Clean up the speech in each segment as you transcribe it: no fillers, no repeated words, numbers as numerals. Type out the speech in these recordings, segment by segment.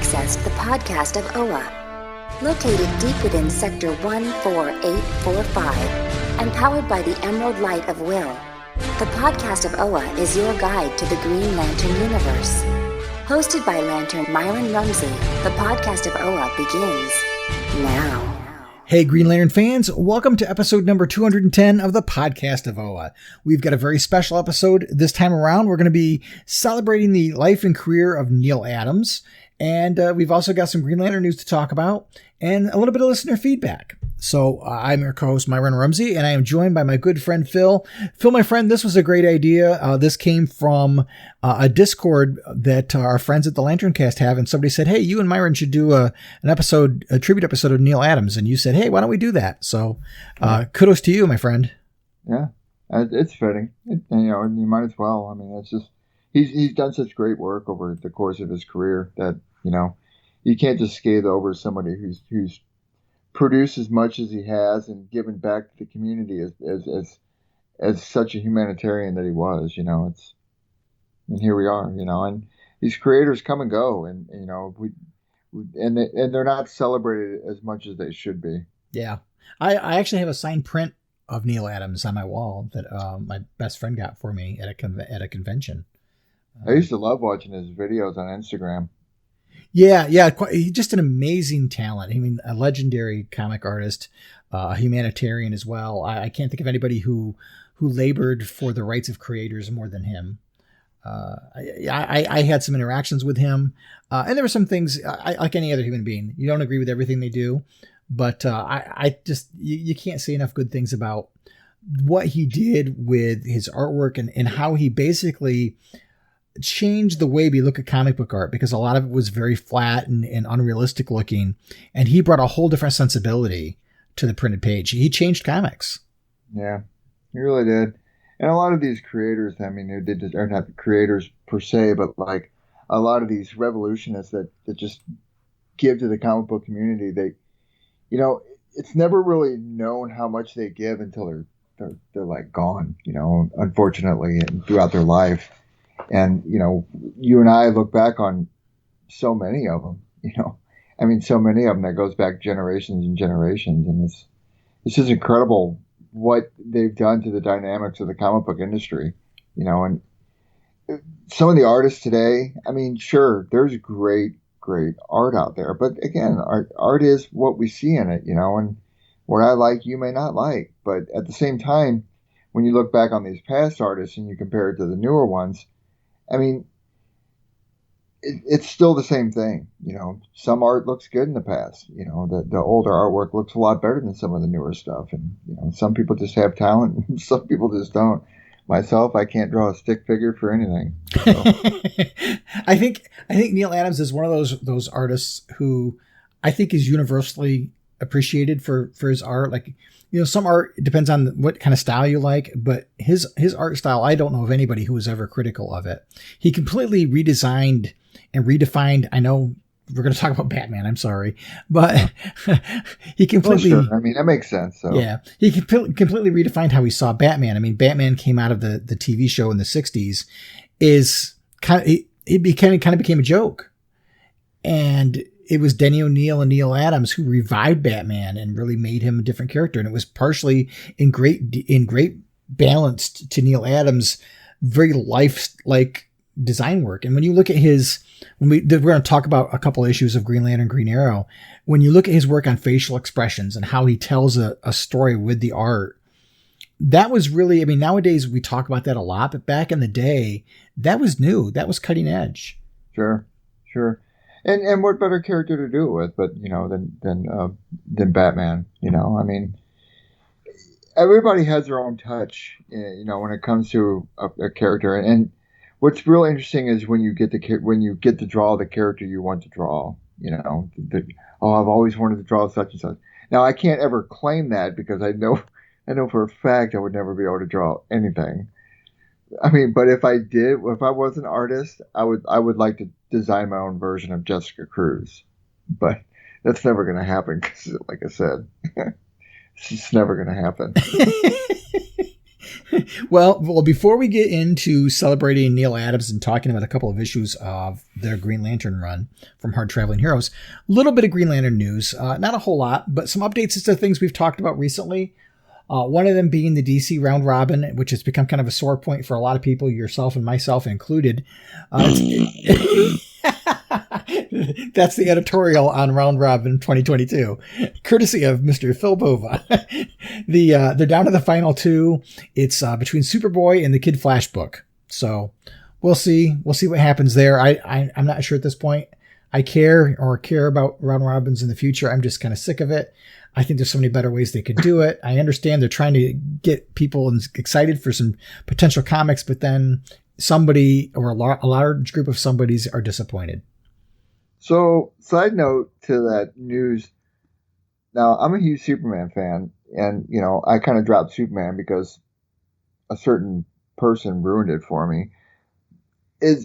accessed the podcast of OA. Located deep within Sector 14845 and powered by the Emerald Light of Will, the podcast of OA is your guide to the Green Lantern universe. Hosted by Lantern Myron Rumsey, the podcast of OA begins now. Hey, Green Lantern fans, welcome to episode number 210 of the podcast of OA. We've got a very special episode this time around. We're going to be celebrating the life and career of Neal Adams, and we've also got some Green Lantern news to talk about and a little bit of listener feedback. So I'm your co-host, Myron Rumsey, and I am joined by my good friend, Phil. Phil, my friend, this was a great idea. This came from a Discord that our friends at the LanternCast have, and somebody said, hey, you and Myron should do a tribute episode of Neal Adams, and you said, hey, why don't we do that? So kudos to you, my friend. Yeah, it's fitting. You might as well. I mean, it's just, he's done such great work over the course of his career that, you can't just skate over somebody who's produced as much as he has and given back to the community as such a humanitarian that he was. And here we are. And these creators come and go, and they're not celebrated as much as they should be. Yeah, I actually have a signed print of Neal Adams on my wall that my best friend got for me at a convention. I used to love watching his videos on Instagram. Yeah, he's just an amazing talent. I mean, a legendary comic artist, a humanitarian as well. I can't think of anybody who labored for the rights of creators more than him. I had some interactions with him, and there were some things, like any other human being, you don't agree with everything they do, but I just, you can't say enough good things about what he did with his artwork and how he basically changed the way we look at comic book art, because a lot of it was very flat and unrealistic looking, and he brought a whole different sensibility to the printed page. He changed comics. Yeah, he really did. And a lot of these creators, I mean, are not creators per se, but like a lot of these revolutionists that just give to the comic book community, they, it's never really known how much they give until they're like gone, unfortunately, and throughout their life. And, you and I look back on so many of them, so many of them that goes back generations and generations. And it's just incredible what they've done to the dynamics of the comic book industry, and some of the artists today, I mean, sure, there's great art out there. But again, art is what we see in it, and what I like, you may not like. But at the same time, when you look back on these past artists and you compare it to the newer ones, I mean, it's still the same thing. Some art looks good in the past. The older artwork looks a lot better than some of the newer stuff. And, some people just have talent and some people just don't. Myself, I can't draw a stick figure for anything. So. I think Neal Adams is one of those artists who I think is universally appreciated for his art. Like, some art, it depends on what kind of style you like, but his art style, I don't know of anybody who was ever critical of it. He completely redesigned and redefined. I know we're going to talk about Batman, I'm sorry, but he completely, well, sure. I mean, that makes sense. So. Yeah. He completely redefined how he saw Batman. I mean, Batman came out of the TV show in the 60s it became a joke. And it was Denny O'Neil and Neal Adams who revived Batman and really made him a different character. And it was partially in great balance to Neal Adams' very life-like design work. And when you look at we're going to talk about a couple issues of Green Lantern, Green Arrow. When you look at his work on facial expressions and how he tells a story with the art, that was really, I mean, nowadays we talk about that a lot, but back in the day, that was new. That was cutting edge. Sure. And what better character to do it with, but than Batman? I mean, everybody has their own touch, when it comes to a character. And what's real interesting is when you get to draw the character you want to draw. I've always wanted to draw such and such. Now I can't ever claim that because I know for a fact I would never be able to draw anything. I mean, but if I was an artist, I would like to design my own version of Jessica Cruz, but that's never going to happen because, like I said, it's just never going to happen. Well, before we get into celebrating Neal Adams and talking about a couple of issues of their Green Lantern run from Hard Traveling Heroes, a little bit of Green Lantern news, not a whole lot, but some updates as to things we've talked about recently. One of them being the DC round robin, which has become kind of a sore point for a lot of people, yourself and myself included. That's the editorial on Round Robin 2022, courtesy of Mr. Phil Bova. They're down to the final two. It's between Superboy and the Kid Flash book. So we'll see. We'll see what happens there. I'm not sure at this point. I care about Round Robins in the future. I'm just kind of sick of it. I think there's so many better ways they could do it. I understand they're trying to get people excited for some potential comics, but then somebody or a large group of somebodies are disappointed. So, side note to that news. Now, I'm a huge Superman fan, and, I kind of dropped Superman because a certain person ruined it for me. I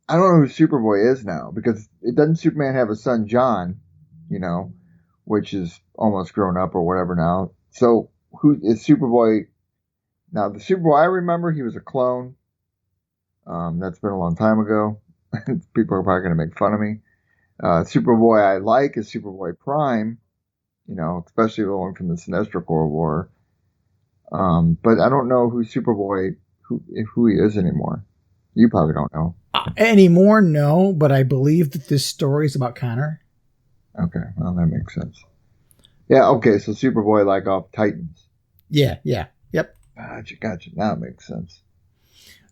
don't know who Superboy is now, because doesn't Superman have a son, John, which is almost grown up or whatever now. So, who is Superboy? Now, the Superboy I remember, he was a clone. That's been a long time ago. People are probably going to make fun of me. Superboy I like is Superboy Prime, especially the one from the Sinestro Corps War. But I don't know who Superboy, who he is anymore. You probably don't know. Anymore, no, but I believe that this story is about Connor. Okay, well, that makes sense. Yeah, okay, so Superboy like off Titans. Yeah, yep. Gotcha. Now it makes sense.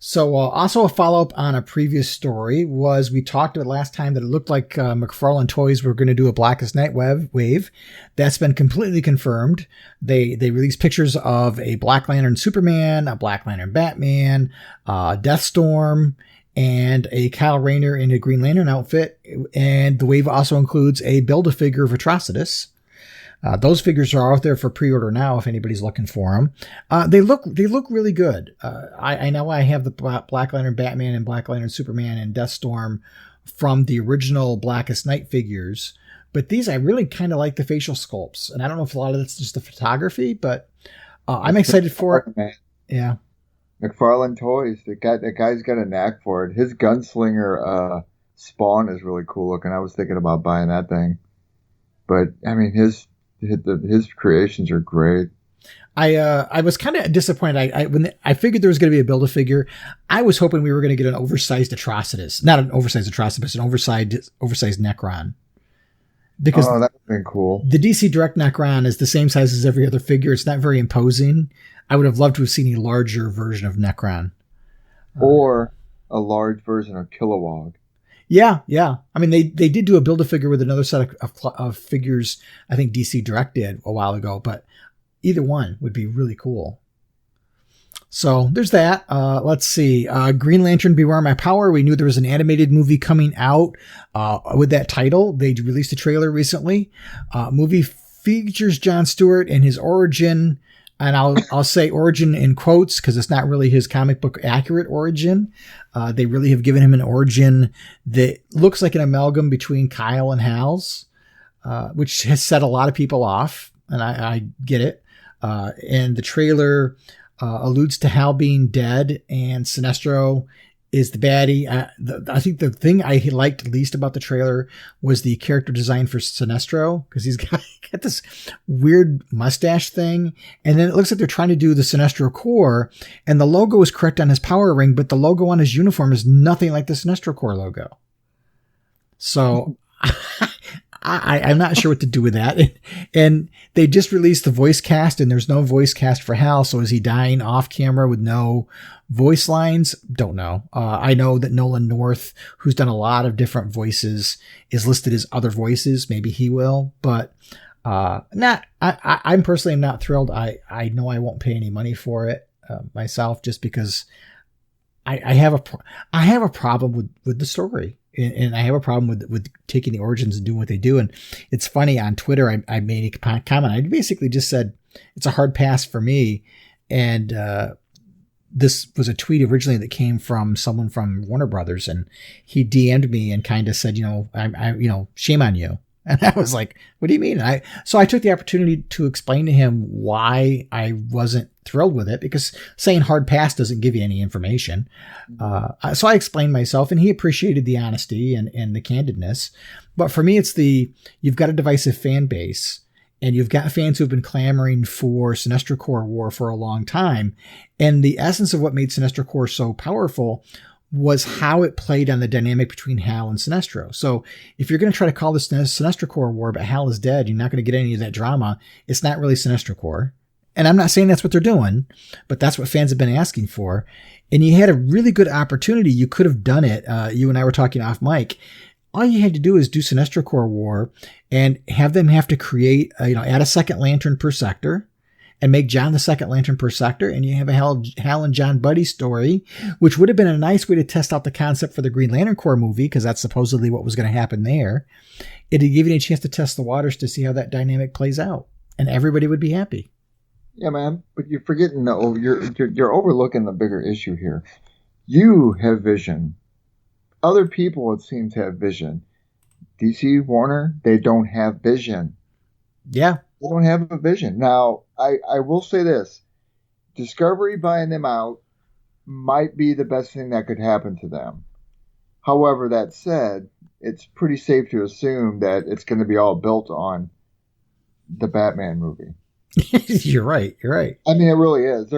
So also a follow-up on a previous story was we talked about last time that it looked like McFarlane Toys were going to do a Blackest Night wave. That's been completely confirmed. They released pictures of a Black Lantern Superman, a Black Lantern Batman, Deathstorm, and a Kyle Rayner in a Green Lantern outfit. And the wave also includes a Build-A-Figure of Atrocitus. Those figures are out there for pre-order now if anybody's looking for them. They look really good. I know I have the Black Lantern Batman and Black Lantern Superman and Deathstorm from the original Blackest Night figures, but these I really kind of like the facial sculpts, and I don't know if a lot of that's just the photography, but I'm excited for it. Man. Yeah, McFarlane Toys. That guy's got a knack for it. His gunslinger Spawn is really cool looking. I was thinking about buying that thing, but I mean his creations are great. I was kind of disappointed. When I figured there was going to be a Build-A-Figure, I was hoping we were going to get an oversized Atrocitus, not an oversized Atrocitus, an oversized Necron. Because that would have been cool. The DC Direct Necron is the same size as every other figure. It's not very imposing. I would have loved to have seen a larger version of Necron, or a large version of Kilowog. Yeah. I mean, they did do a Build-A-Figure with another set of figures. I think DC Direct did a while ago, but either one would be really cool. So there's that. Let's see. Green Lantern Beware My Power. We knew there was an animated movie coming out with that title. They released a trailer recently. Movie features Jon Stewart and his origin. And I'll say origin in quotes because it's not really his comic book accurate origin. They really have given him an origin that looks like an amalgam between Kyle and Hal's, which has set a lot of people off. And I get it. And the trailer alludes to Hal being dead and Sinestro is the baddie. I think the thing I liked least about the trailer was the character design for Sinestro, because he's got this weird mustache thing. And then it looks like they're trying to do the Sinestro Corps, and the logo is correct on his power ring, but the logo on his uniform is nothing like the Sinestro Corps logo. So I'm not sure what to do with that. And they just released the voice cast, and there's no voice cast for Hal. So is he dying off camera with no voice lines? Don't know. I know that Nolan North, who's done a lot of different voices, is listed as other voices. Maybe he will, but I'm personally not thrilled. I know I won't pay any money for it myself, just because I have a problem with the story. And I have a problem with taking the origins and doing what they do. And it's funny, on Twitter, I made a comment. I basically just said, it's a hard pass for me. And this was a tweet originally that came from someone from Warner Brothers. And he DM'd me and kind of said, shame on you. And I was like, what do you mean? So I took the opportunity to explain to him why I wasn't thrilled with it because saying hard pass doesn't give you any information. So I explained myself, and he appreciated the honesty and the candidness. But for me, it's you've got a divisive fan base, and you've got fans who've been clamoring for Sinestro Corps War for a long time. And the essence of what made Sinestro Corps so powerful was how it played on the dynamic between Hal and Sinestro. So if you're going to try to call this Sinestro Corps War, but Hal is dead, you're not going to get any of that drama. It's not really Sinestro Corps. And I'm not saying that's what they're doing, but that's what fans have been asking for. And you had a really good opportunity. You could have done it. You and I were talking off mic. All you had to do is do Sinestro Corps War and have them have to create, add a second lantern per sector and make John the second lantern per sector. And you have a Hal and John buddy story, which would have been a nice way to test out the concept for the Green Lantern Corps movie, because that's supposedly what was going to happen there. It'd give you a chance to test the waters to see how that dynamic plays out, and everybody would be happy. Yeah, man, but you're forgetting you're overlooking the bigger issue here. You have vision. Other people, it seems, have vision. DC, Warner, they don't have vision. Yeah. They don't have a vision. Now, I will say this. Discovery buying them out might be the best thing that could happen to them. However, that said, it's pretty safe to assume that it's going to be all built on the Batman movie. You're right. I mean, it really is.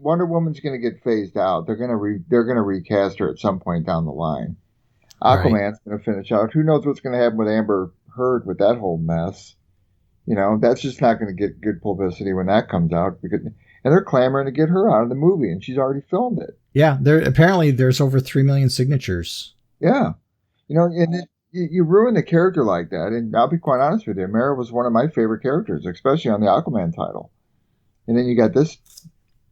Wonder Woman's going to get phased out. They're going to recast her at some point down the line. Aquaman's going to finish out. Who knows what's going to happen with Amber Heard with that whole mess? That's just not going to get good publicity when that comes out. And they're clamoring to get her out of the movie, and she's already filmed it. Yeah, there's over 3 million signatures. Yeah, you ruin a character like that, and I'll be quite honest with you, Mara was one of my favorite characters, especially on the Aquaman title. And then you got this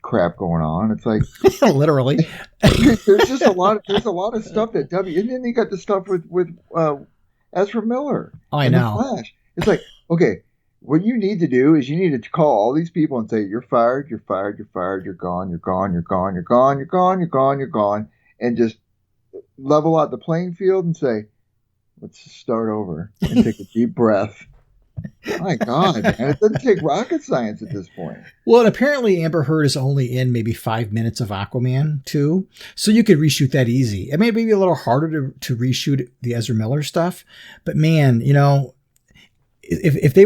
crap going on. It's like literally, there's just a lot of stuff that and then you got the stuff with Ezra Miller. Oh, I know. The Flash. It's like, okay, what you need to do is you need to call all these people and say, you're fired, you're fired, you're fired, you're gone, you're gone, you're gone, you're gone, you're gone, you're gone, you're gone, and just level out the playing field and say, let's just start over and take a deep breath. My God, man. It doesn't take rocket science at this point. Well, and apparently Amber Heard is only in maybe 5 minutes of Aquaman 2. So you could reshoot that easy. It may be a little harder to reshoot the Ezra Miller stuff. But man, if they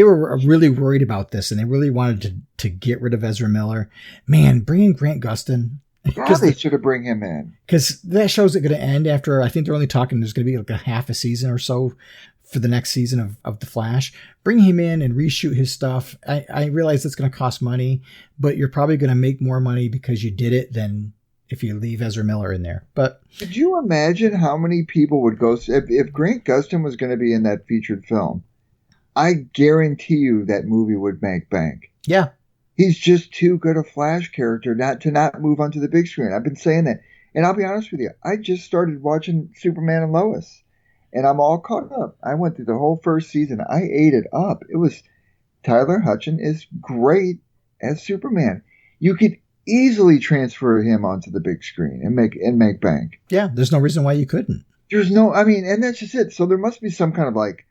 were really worried about this and they really wanted to get rid of Ezra Miller, man, bring in Grant Gustin. Yeah, they should have bring him in. Because that show's going to end after, I think they're only talking, there's going to be like a half a season or so for the next season of The Flash. Bring him in and reshoot his stuff. I realize it's going to cost money, but you're probably going to make more money because you did it than if you leave Ezra Miller in there. But could you imagine how many people would go, if Grant Gustin was going to be in that featured film, I guarantee you that movie would make bank. Yeah. He's just too good a Flash character not move onto the big screen. I've been saying that. And I'll be honest with you, I just started watching Superman and Lois, and I'm all caught up. I went through the whole first season. I ate it up. Tyler Hoechlin is great as Superman. You could easily transfer him onto the big screen and make bank. Yeah, there's no reason why you couldn't. And that's just it. So there must be some kind of like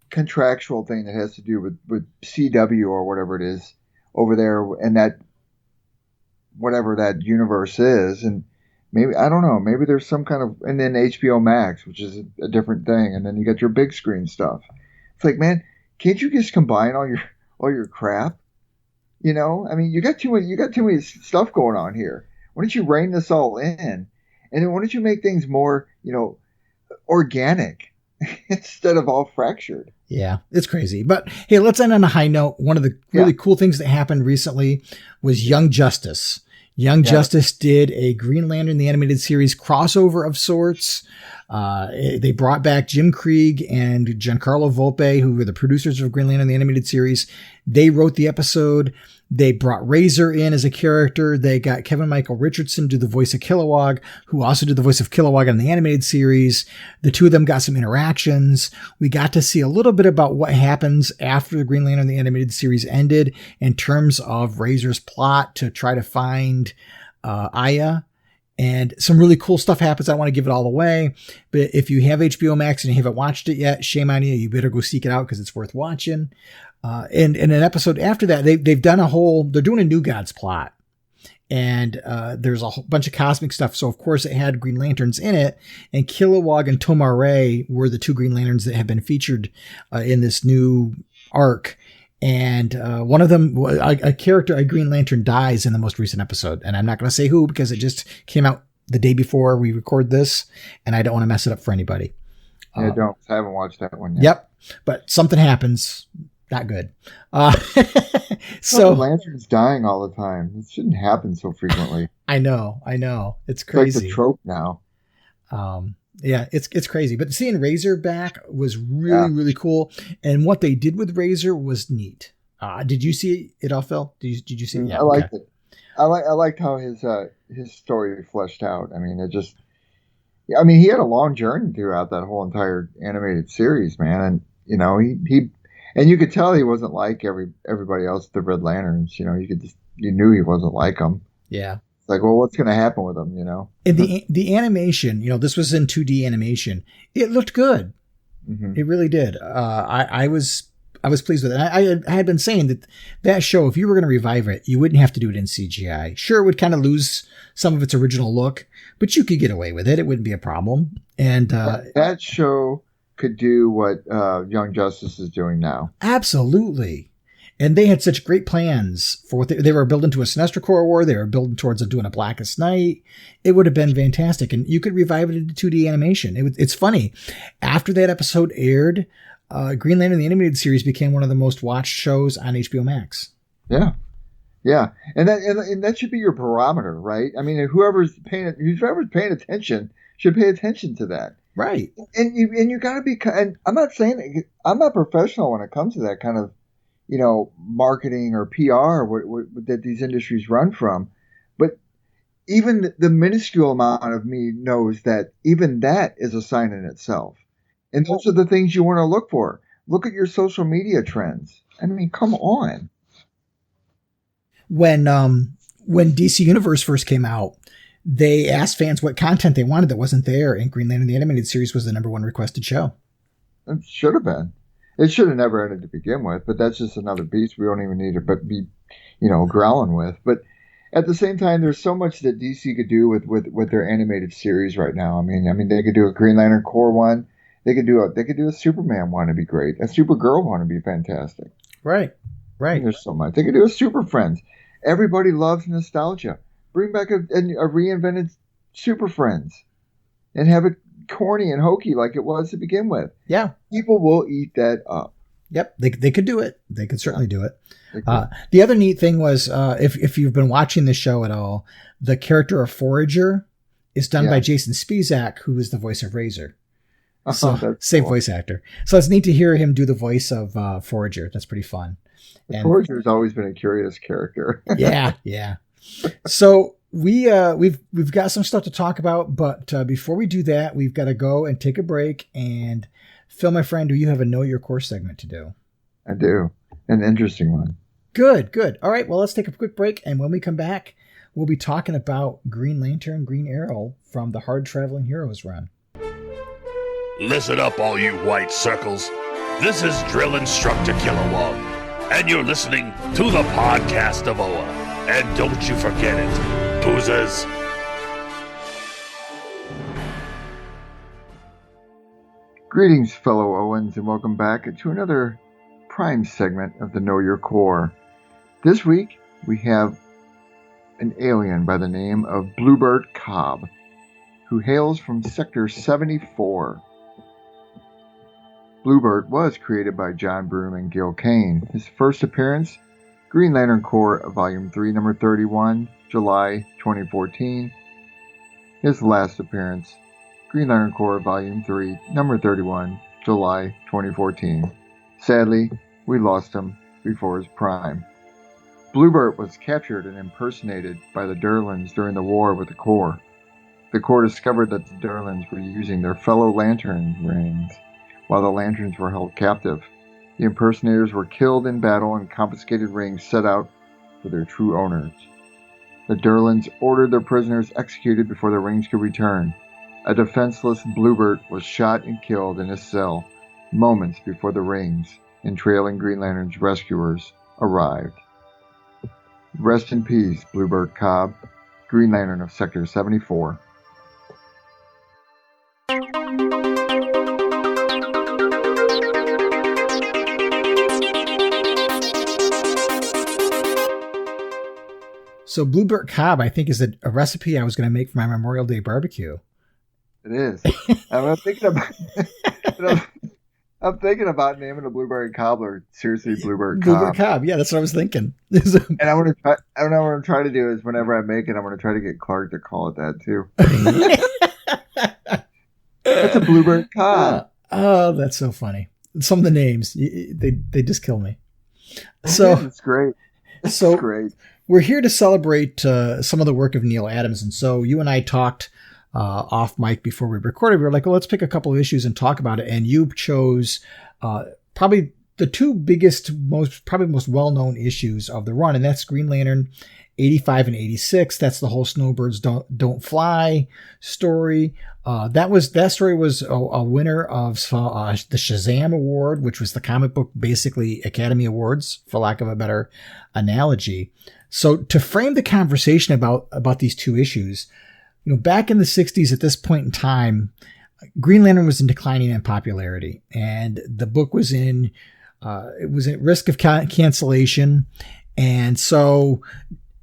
contractual thing that has to do with CW or whatever it is over there, and that whatever that universe is, and maybe, I don't know, maybe there's some kind of, and then HBO Max, which is a different thing, and then you got your big screen stuff. It's like, man, can't you just combine all your crap? You got too many stuff going on here. Why don't you rein this all in, and then why don't you make things more, organic instead of all fractured? Yeah, it's crazy. But hey, let's end on a high note. One of the really cool things that happened recently was Young Justice. Justice did a Green Lantern, the animated series crossover of sorts. They brought back Jim Krieg and Giancarlo Volpe, who were the producers of Green Lantern, the animated series. They wrote the episode. They brought Razor in as a character. They got Kevin Michael Richardson do the voice of Kilowog, who also did the voice of Kilowog in the animated series. The two of them got some interactions. We got to see a little bit about what happens after the Green Lantern, the animated series ended in terms of Razor's plot to try to find Aya. And some really cool stuff happens. I don't want to give it all away, but if you have HBO Max and you haven't watched it yet, shame on you. You better go seek it out because it's worth watching. And in an episode after that, they've done they're doing a New Gods plot. And there's a whole bunch of cosmic stuff. So, of course, it had Green Lanterns in it. And Kilowog and Tomar-Re were the two Green Lanterns that have been featured in this new arc. And one of them, a character, a Green Lantern, dies in the most recent episode. And I'm not going to say who because it just came out the day before we record this. And I don't want to mess it up for anybody. Yeah, don't. I haven't watched that one yet. Yep. But something happens. Not good. So Lantern's dying all the time. It shouldn't happen so frequently. I know. It's crazy. It's like the trope now. Yeah, it's crazy. But seeing Razor back was really cool. And what they did with Razor was neat. Did you see it all, Phil? Did you see it? Yeah, I liked it. I liked how his story fleshed out. I mean, he had a long journey throughout that whole entire animated series, man. And he and you could tell he wasn't like everybody else, the Red Lanterns. You knew he wasn't like them. Yeah. It's like, well, what's going to happen with him? And the animation, this was in 2D animation. It looked good. Mm-hmm. It really did. I was pleased with it. I had been saying that show, if you were going to revive it, you wouldn't have to do it in CGI. Sure, it would kind of lose some of its original look, but you could get away with it. It wouldn't be a problem. And that show could do what Young Justice is doing now. Absolutely. And they had such great plans for what they were building to a Sinestro Corps War. They were building towards doing a Blackest Night. It would have been fantastic. And you could revive it into 2D animation. It's funny. After that episode aired, Green Lantern, the animated series, became one of the most watched shows on HBO Max. Yeah. Yeah. And that should be your barometer, right? I mean, whoever's paying attention should pay attention to that. Right. And you got to be, and I'm not saying, I'm not professional when it comes to that kind of, marketing or PR that these industries run from. But even the minuscule amount of me knows that even that is a sign in itself. And those are the things you want to look for. Look at your social media trends. I mean, come on. When DC Universe first came out, they asked fans what content they wanted that wasn't there, and Green Lantern the Animated Series was the #1 requested show. It should have been. It should have never ended to begin with, but that's just another beast we don't even need to be, growling with. But at the same time, there's so much that DC could do with their animated series right now. I mean, they could do a Green Lantern Corps one. They could do a Superman one to be great. A Supergirl one to be fantastic. Right. There's so much. They could do a Super Friends. Everybody loves nostalgia. Bring back a reinvented Super Friends and have it corny and hokey like it was to begin with. Yeah. People will eat that up. Yep. They could do it. They could certainly do it. The other neat thing was, if you've been watching this show at all, the character of Forager is done by Jason Spizak, who is the voice of Razor. So same cool. Voice actor. So it's neat to hear him do the voice of Forager. That's pretty fun. And Forager's always been a curious character. Yeah. So we've got some stuff to talk about, but before we do that, we've got to go and take a break. And Phil, my friend, do you have a Know Your Core segment to do? I do. An interesting one. Good. All right. Well, let's take a quick break. And when we come back, we'll be talking about Green Lantern, Green Arrow from the Hard Traveling Heroes run. Listen up, all you white circles. This is Drill Instructor Kilowog, and you're listening to the podcast of Oa. And don't you forget it, boozers. Greetings, fellow Owens, and welcome back to another Prime segment of the Know Your Core. This week, we have an alien by the name of Bloobert Cob, who hails from Sector 74. Bloobert was created by John Broome and Gil Kane. His first appearance, Green Lantern Corps, Volume 3, Number 31, July 2014. His last appearance, Green Lantern Corps, Volume 3, Number 31, July 2014. Sadly, we lost him before his prime. Bloobert was captured and impersonated by the Durlans during the war with the Corps. The Corps discovered that the Durlans were using their fellow Lantern rings while the Lanterns were held captive. The impersonators were killed in battle and confiscated rings set out for their true owners. The Durlans ordered their prisoners executed before the rings could return. A defenseless Bloobert was shot and killed in his cell moments before the rings and trailing Green Lantern's rescuers arrived. Rest in peace, Bloobert Cob, Green Lantern of Sector 74. So Bloobert Cob, I think, is a recipe I was going to make for my Memorial Day barbecue. It is. I'm thinking about naming a blueberry cobbler. Seriously, Bloobert Cob. Bloobert Cob, yeah, that's what I was thinking. And I'm gonna try. I don't know what I'm trying to do is whenever I make it, I'm gonna try to get Clark to call it that too. It's a Bloobert Cob. Oh, that's so funny. Some of the names, they just kill me. So it's great. It's great. We're here to celebrate some of the work of Neal Adams, and so you and I talked off mic before we recorded. We were like, well, let's pick a couple of issues and talk about it. And you chose probably the two biggest, most well-known issues of the run, and that's Green Lantern 85 and 86. That's the whole Snowbirds Don't Fly story. That story was a winner of the Shazam Award, which was the comic book, basically Academy Awards, for lack of a better analogy. So to frame the conversation about these two issues, back in the 60s at this point in time, Green Lantern was in declining in popularity, and the book was it was at risk of cancellation. And so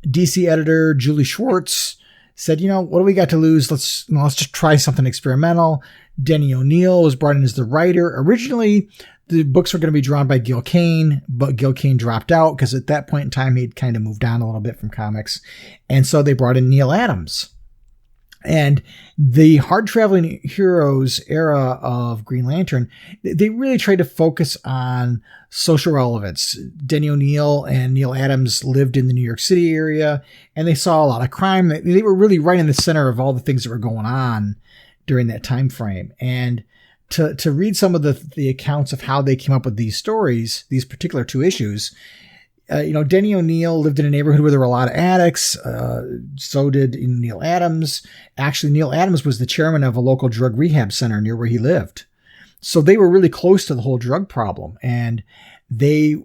DC editor Julie Schwartz said, what do we got to lose? Let's just try something experimental. Denny O'Neil was brought in as the writer. Originally, the books were going to be drawn by Gil Kane, but Gil Kane dropped out because at that point in time, he'd kind of moved on a little bit from comics. And so they brought in Neal Adams. And the hard traveling heroes era of Green Lantern, they really tried to focus on social relevance. Denny O'Neil and Neal Adams lived in the New York City area, and they saw a lot of crime. They were really right in the center of all the things that were going on during that time frame. And to read some of the accounts of how they came up with these stories, these particular two issues, Denny O'Neil lived in a neighborhood where there were a lot of addicts. So did Neal Adams. Actually, Neal Adams was the chairman of a local drug rehab center near where he lived. So they were really close to the whole drug problem. And they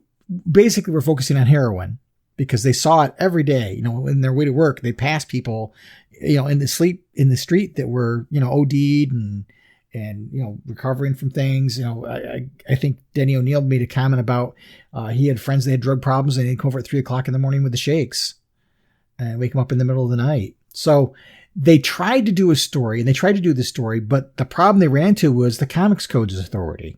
basically were focusing on heroin because they saw it every day. In their way to work, they passed people, in the street that were, OD'd and recovering from things. I think Denny O'Neil made a comment about he had friends that had drug problems and they'd come over at 3:00 in the morning with the shakes and wake them up in the middle of the night. So they tried to do a story, and they tried to do this story, but the problem they ran into was the Comics Codes Authority.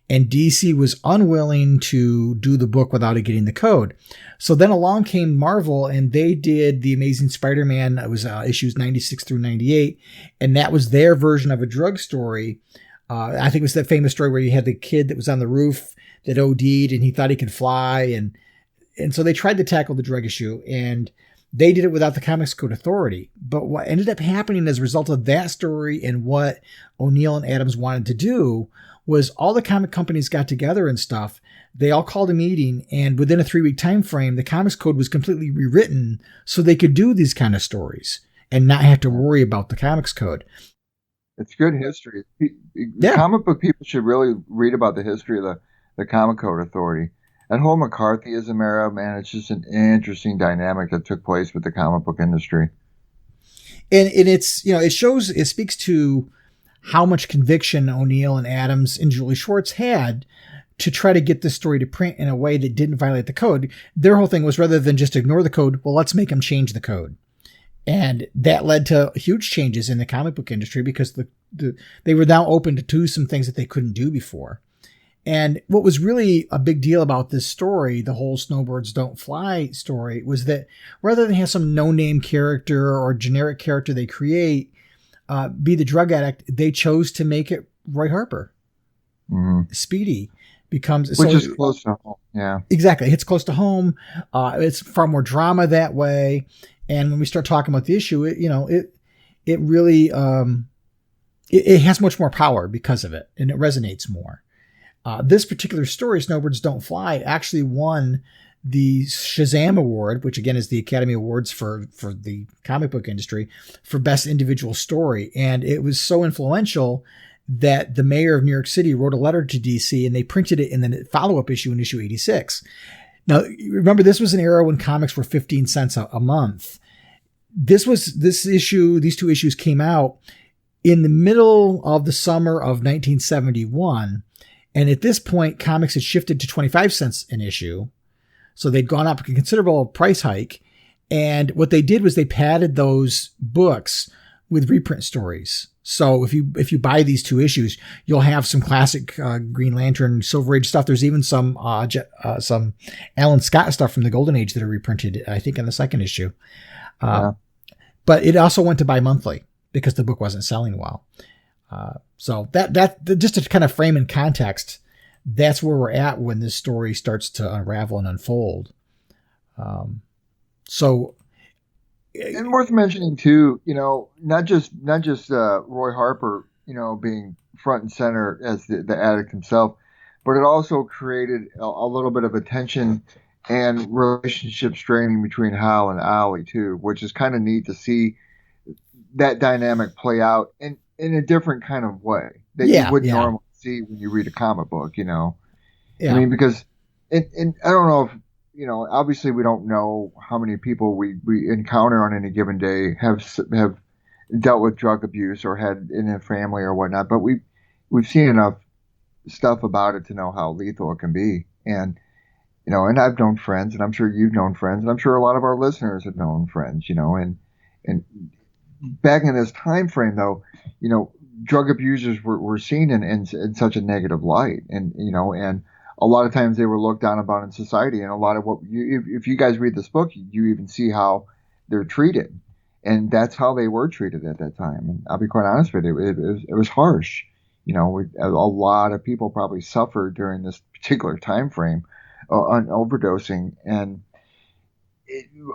And DC was unwilling to do the book without it getting the code. So then along came Marvel, and they did The Amazing Spider-Man. It was issues 96 through 98. And that was their version of a drug story. I think it was that famous story where you had the kid that was on the roof that OD'd and he thought he could fly. And so they tried to tackle the drug issue, and they did it without the Comics Code Authority. But what ended up happening as a result of that story and what O'Neil and Adams wanted to do was all the comic companies got together and stuff. They all called a meeting, and within a 3-week time frame, the Comics Code was completely rewritten so they could do these kind of stories and not have to worry about the Comics Code. It's good history. Yeah. Comic book people should really read about the history of the Comic Code Authority. That whole McCarthyism era, man, it's just an interesting dynamic that took place with the comic book industry. And it's, it speaks to how much conviction O'Neil and Adams and Julie Schwartz had to try to get this story to print in a way that didn't violate the code. Their whole thing was, rather than just ignore the code, well, let's make them change the code. And that led to huge changes in the comic book industry because they were now open to do some things that they couldn't do before. And what was really a big deal about this story, the whole Snowbirds Don't Fly story, was that rather than have some no-name character or generic character they create be the drug addict, they chose to make it Roy Harper. Mm-hmm. Speedy becomes... Which is close to home, yeah. Exactly. It's close to home. It's far more drama that way. And when we start talking about the issue, it really... it has much more power because of it, and it resonates more. This particular story, Snowbirds Don't Fly, actually won the Shazam Award, which again is the Academy Awards for the comic book industry, for Best Individual Story. And it was so influential that the mayor of New York City wrote a letter to DC, and they printed it in the follow-up issue in issue 86. Now, remember, this was an era when comics were 15 cents a month. These two issues came out in the middle of the summer of 1971. And at this point, comics had shifted to 25 cents an issue. So they'd gone up a considerable price hike. And what they did was they padded those books with reprint stories. So if you buy these two issues, you'll have some classic Green Lantern, Silver Age stuff. There's even some Alan Scott stuff from the Golden Age that are reprinted, I think, in the second issue. But it also went to bi-monthly because the book wasn't selling well. So that just to kind of frame in context, that's where we're at when this story starts to unravel and unfold. And worth mentioning too, not just Roy Harper, being front and center as the addict himself, but it also created a little bit of a tension and relationship straining between Hal and Ollie too, which is kind of neat to see that dynamic play out in a different kind of way that you wouldn't normally see when you read a comic book, Yeah. I mean, because and I don't know if, obviously we don't know how many people we encounter on any given day have dealt with drug abuse or had in a family or whatnot, but we've seen enough stuff about it to know how lethal it can be. And, and I've known friends, and I'm sure you've known friends, and I'm sure a lot of our listeners have known friends, and back in this time frame though, drug abusers were seen in such a negative light, and, and a lot of times they were looked down upon in society. And a lot of if you guys read this book, you even see how they're treated, and that's how they were treated at that time. And I'll be quite honest with you, it was harsh. A lot of people probably suffered during this particular time frame on overdosing. And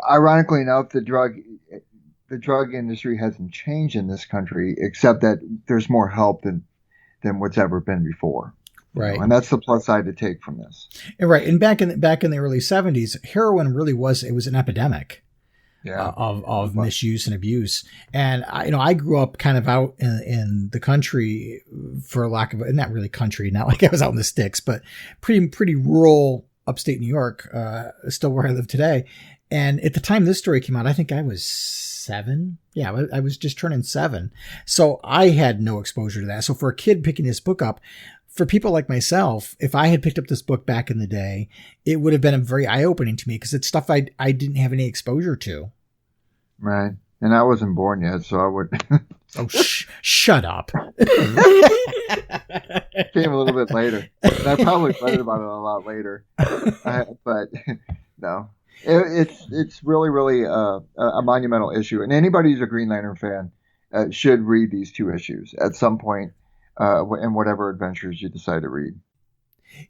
ironically enough, the drug industry hasn't changed in this country, except that there's more help than what's ever been before. Right. And that's the plus side to take from this. Right. And back in the early 70s, heroin really was an epidemic of misuse and abuse. And I grew up kind of out in the country, for lack of, not really country, not like I was out in the sticks, but pretty rural upstate New York, still where I live today. And at the time this story came out, I think I was 7. Yeah, I was just turning 7. So I had no exposure to that. So for a kid picking this book up, for people like myself, if I had picked up this book back in the day, it would have been very eye-opening to me because it's stuff I didn't have any exposure to. Right. And I wasn't born yet, so I would... Oh, shut up. Came a little bit later. And I probably read about it a lot later. But no. It's really, really a monumental issue. And anybody who's a Green Lantern fan should read these 2 issues at some point. In whatever adventures you decide to read.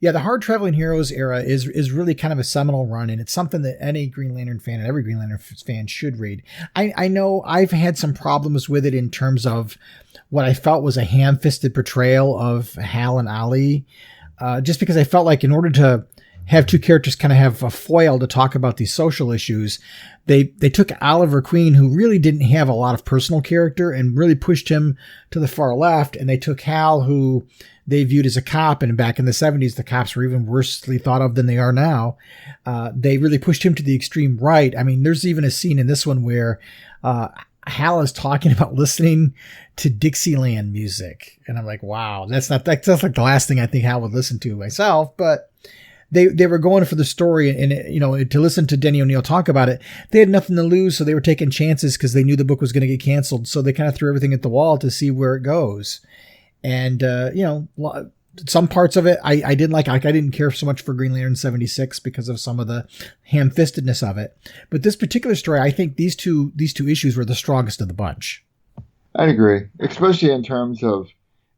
Yeah, the Hard Traveling Heroes era is really kind of a seminal run, and it's something that any Green Lantern fan and every Green Lantern fan should read. I know I've had some problems with it in terms of what I felt was a ham-fisted portrayal of Hal and Ollie, just because I felt like in order to have 2 characters kind of have a foil to talk about these social issues, they took Oliver Queen, who really didn't have a lot of personal character, and really pushed him to the far left. And they took Hal, who they viewed as a cop, and back in the 70s, the cops were even worsely thought of than they are now. They really pushed him to the extreme right. I mean, there's even a scene in this one where Hal is talking about listening to Dixieland music. And I'm like, wow, that's like the last thing I think Hal would listen to myself, but they were going for the story, and to listen to Denny O'Neil talk about it, they had nothing to lose, so they were taking chances because they knew the book was going to get canceled. So they kind of threw everything at the wall to see where it goes. And some parts of it I didn't like. I didn't care so much for Green Lantern 76 because of some of the ham-fistedness of it. But this particular story, I think these two issues were the strongest of the bunch. I'd agree, especially in terms of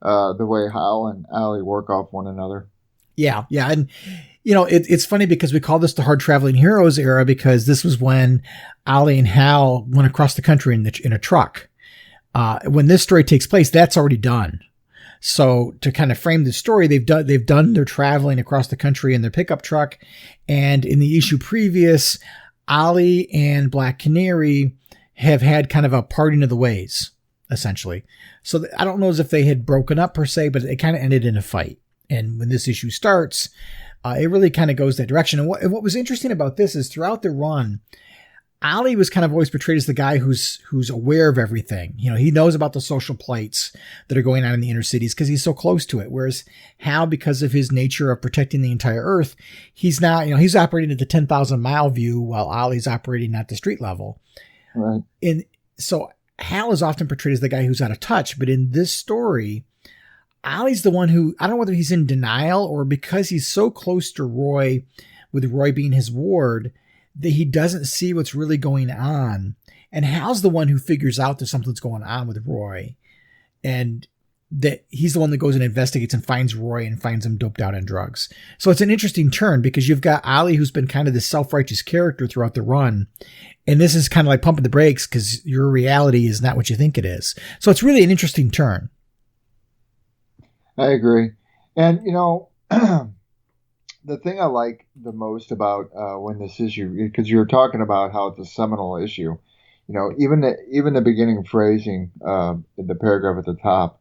the way Hal and Ollie work off one another. Yeah, and it's funny because we call this the Hard Traveling Heroes era because this was when Ollie and Hal went across the country in a truck. When this story takes place, that's already done. So to kind of frame the story, they've done their traveling across the country in their pickup truck. And in the issue previous, Ollie and Black Canary have had kind of a parting of the ways, essentially. So I don't know as if they had broken up per se, but it kind of ended in a fight. And when this issue starts, it really kind of goes that direction. And what was interesting about this is throughout the run, Ollie was kind of always portrayed as the guy who's aware of everything. You know, he knows about the social plights that are going on in the inner cities because he's so close to it. Whereas Hal, because of his nature of protecting the entire Earth, he's not, you know, he's operating at the 10,000 mile view while Ollie's operating at the street level. Right. And so Hal is often portrayed as the guy who's out of touch. But in this story, Ollie's the one who, I don't know whether he's in denial or because he's so close to Roy, with Roy being his ward, that he doesn't see what's really going on. And Hal's the one who figures out that something's going on with Roy. And that he's the one that goes and investigates and finds Roy and finds him doped out on drugs. So it's an interesting turn because you've got Ollie, who's been kind of this self-righteous character throughout the run. And this is kind of like pumping the brakes because your reality is not what you think it is. So it's really an interesting turn. I agree. And, you know, the thing I like the most about when this issue, because you were talking about how it's a seminal issue, you know, even the beginning phrasing in the paragraph at the top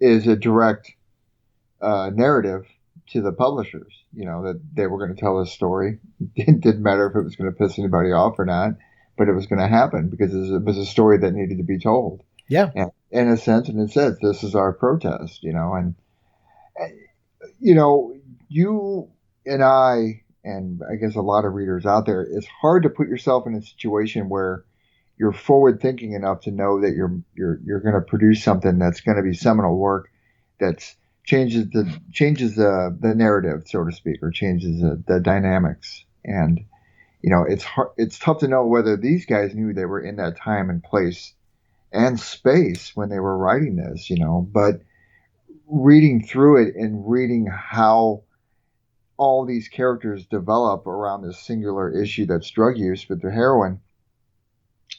is a direct narrative to the publishers, you know, that they were going to tell this story. It didn't matter if it was going to piss anybody off or not, but it was going to happen because it was a story that needed to be told. Yeah. And in a sense, and it says, this is our protest, you know, and you know, you and I guess a lot of readers out there, it's hard to put yourself in a situation where you're forward thinking enough to know that you're going to produce something that's going to be seminal work that changes the narrative, so to speak, or changes the dynamics. And, you know, it's tough to know whether these guys knew they were in that time and place and space when they were writing this, you know, but reading through it and reading how all these characters develop around this singular issue that's drug use with the heroin,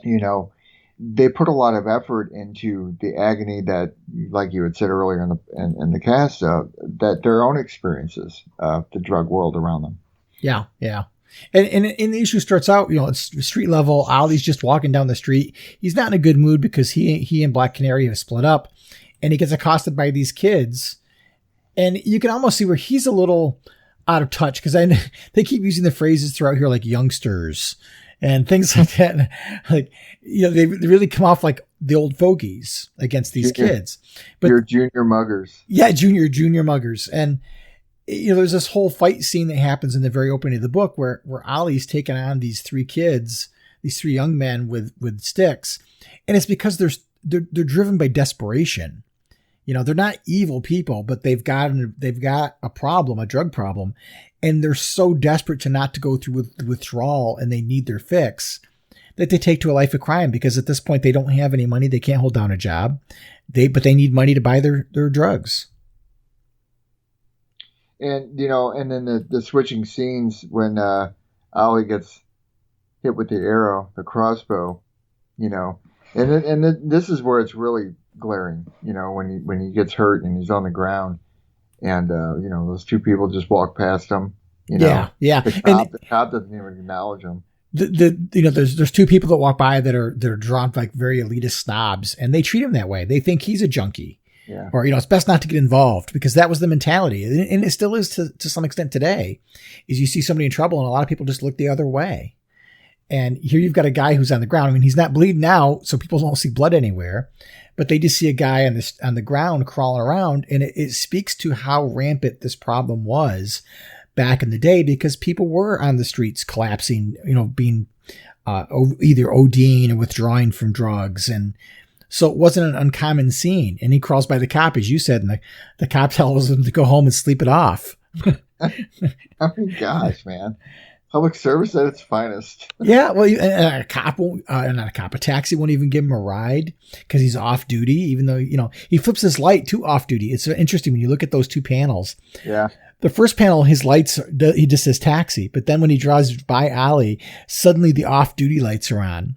you know, they put a lot of effort into the agony that, like you had said earlier in the cast, that their own experiences of the drug world around them. Yeah, yeah. And the issue starts out, you know, it's street level. Ollie's just walking down the street. He's not in a good mood because he and Black Canary have split up, and he gets accosted by these kids. And you can almost see where he's a little out of touch because they keep using the phrases throughout here like youngsters and things like that. Like, you know, they really come off like the old fogies against these kids. But you're junior muggers. Yeah, junior muggers. And, you know, there's this whole fight scene that happens in the very opening of the book where Ollie's taking on these three kids, these three young men with sticks. And it's because they're driven by desperation. You know, they're not evil people, but they've got a problem, a drug problem, and they're so desperate not to go through with withdrawal, and they need their fix that they take to a life of crime because at this point they don't have any money, they can't hold down a job, but they need money to buy their drugs. And you know, and then the switching scenes when Ollie gets hit with the arrow, the crossbow, you know, and this is where it's really glaring, you know, when he gets hurt and he's on the ground, and you know, those two people just walk past him. You know, yeah. The cop doesn't even acknowledge him. You know, there's two people that walk by that are drawn like very elitist snobs, and they treat him that way. They think he's a junkie. Yeah. Or, you know, it's best not to get involved because that was the mentality. And it still is to some extent today, is you see somebody in trouble and a lot of people just look the other way. And here you've got a guy who's on the ground. I mean, he's not bleeding out, so people don't see blood anywhere, but they just see a guy on the ground crawling around. And it speaks to how rampant this problem was back in the day because people were on the streets collapsing, you know, being either ODing or withdrawing from drugs. And so it wasn't an uncommon scene. And he crawls by the cop, as you said, and the cop tells him to go home and sleep it off. I mean, gosh, man. Public service at its finest. Yeah, well, a cop won't, a taxi won't even give him a ride because he's off duty, even though, you know, he flips his light to off duty. It's interesting when you look at those two panels. Yeah. The first panel, his lights, he just says taxi, but then when he drives by Ollie, suddenly the off duty lights are on.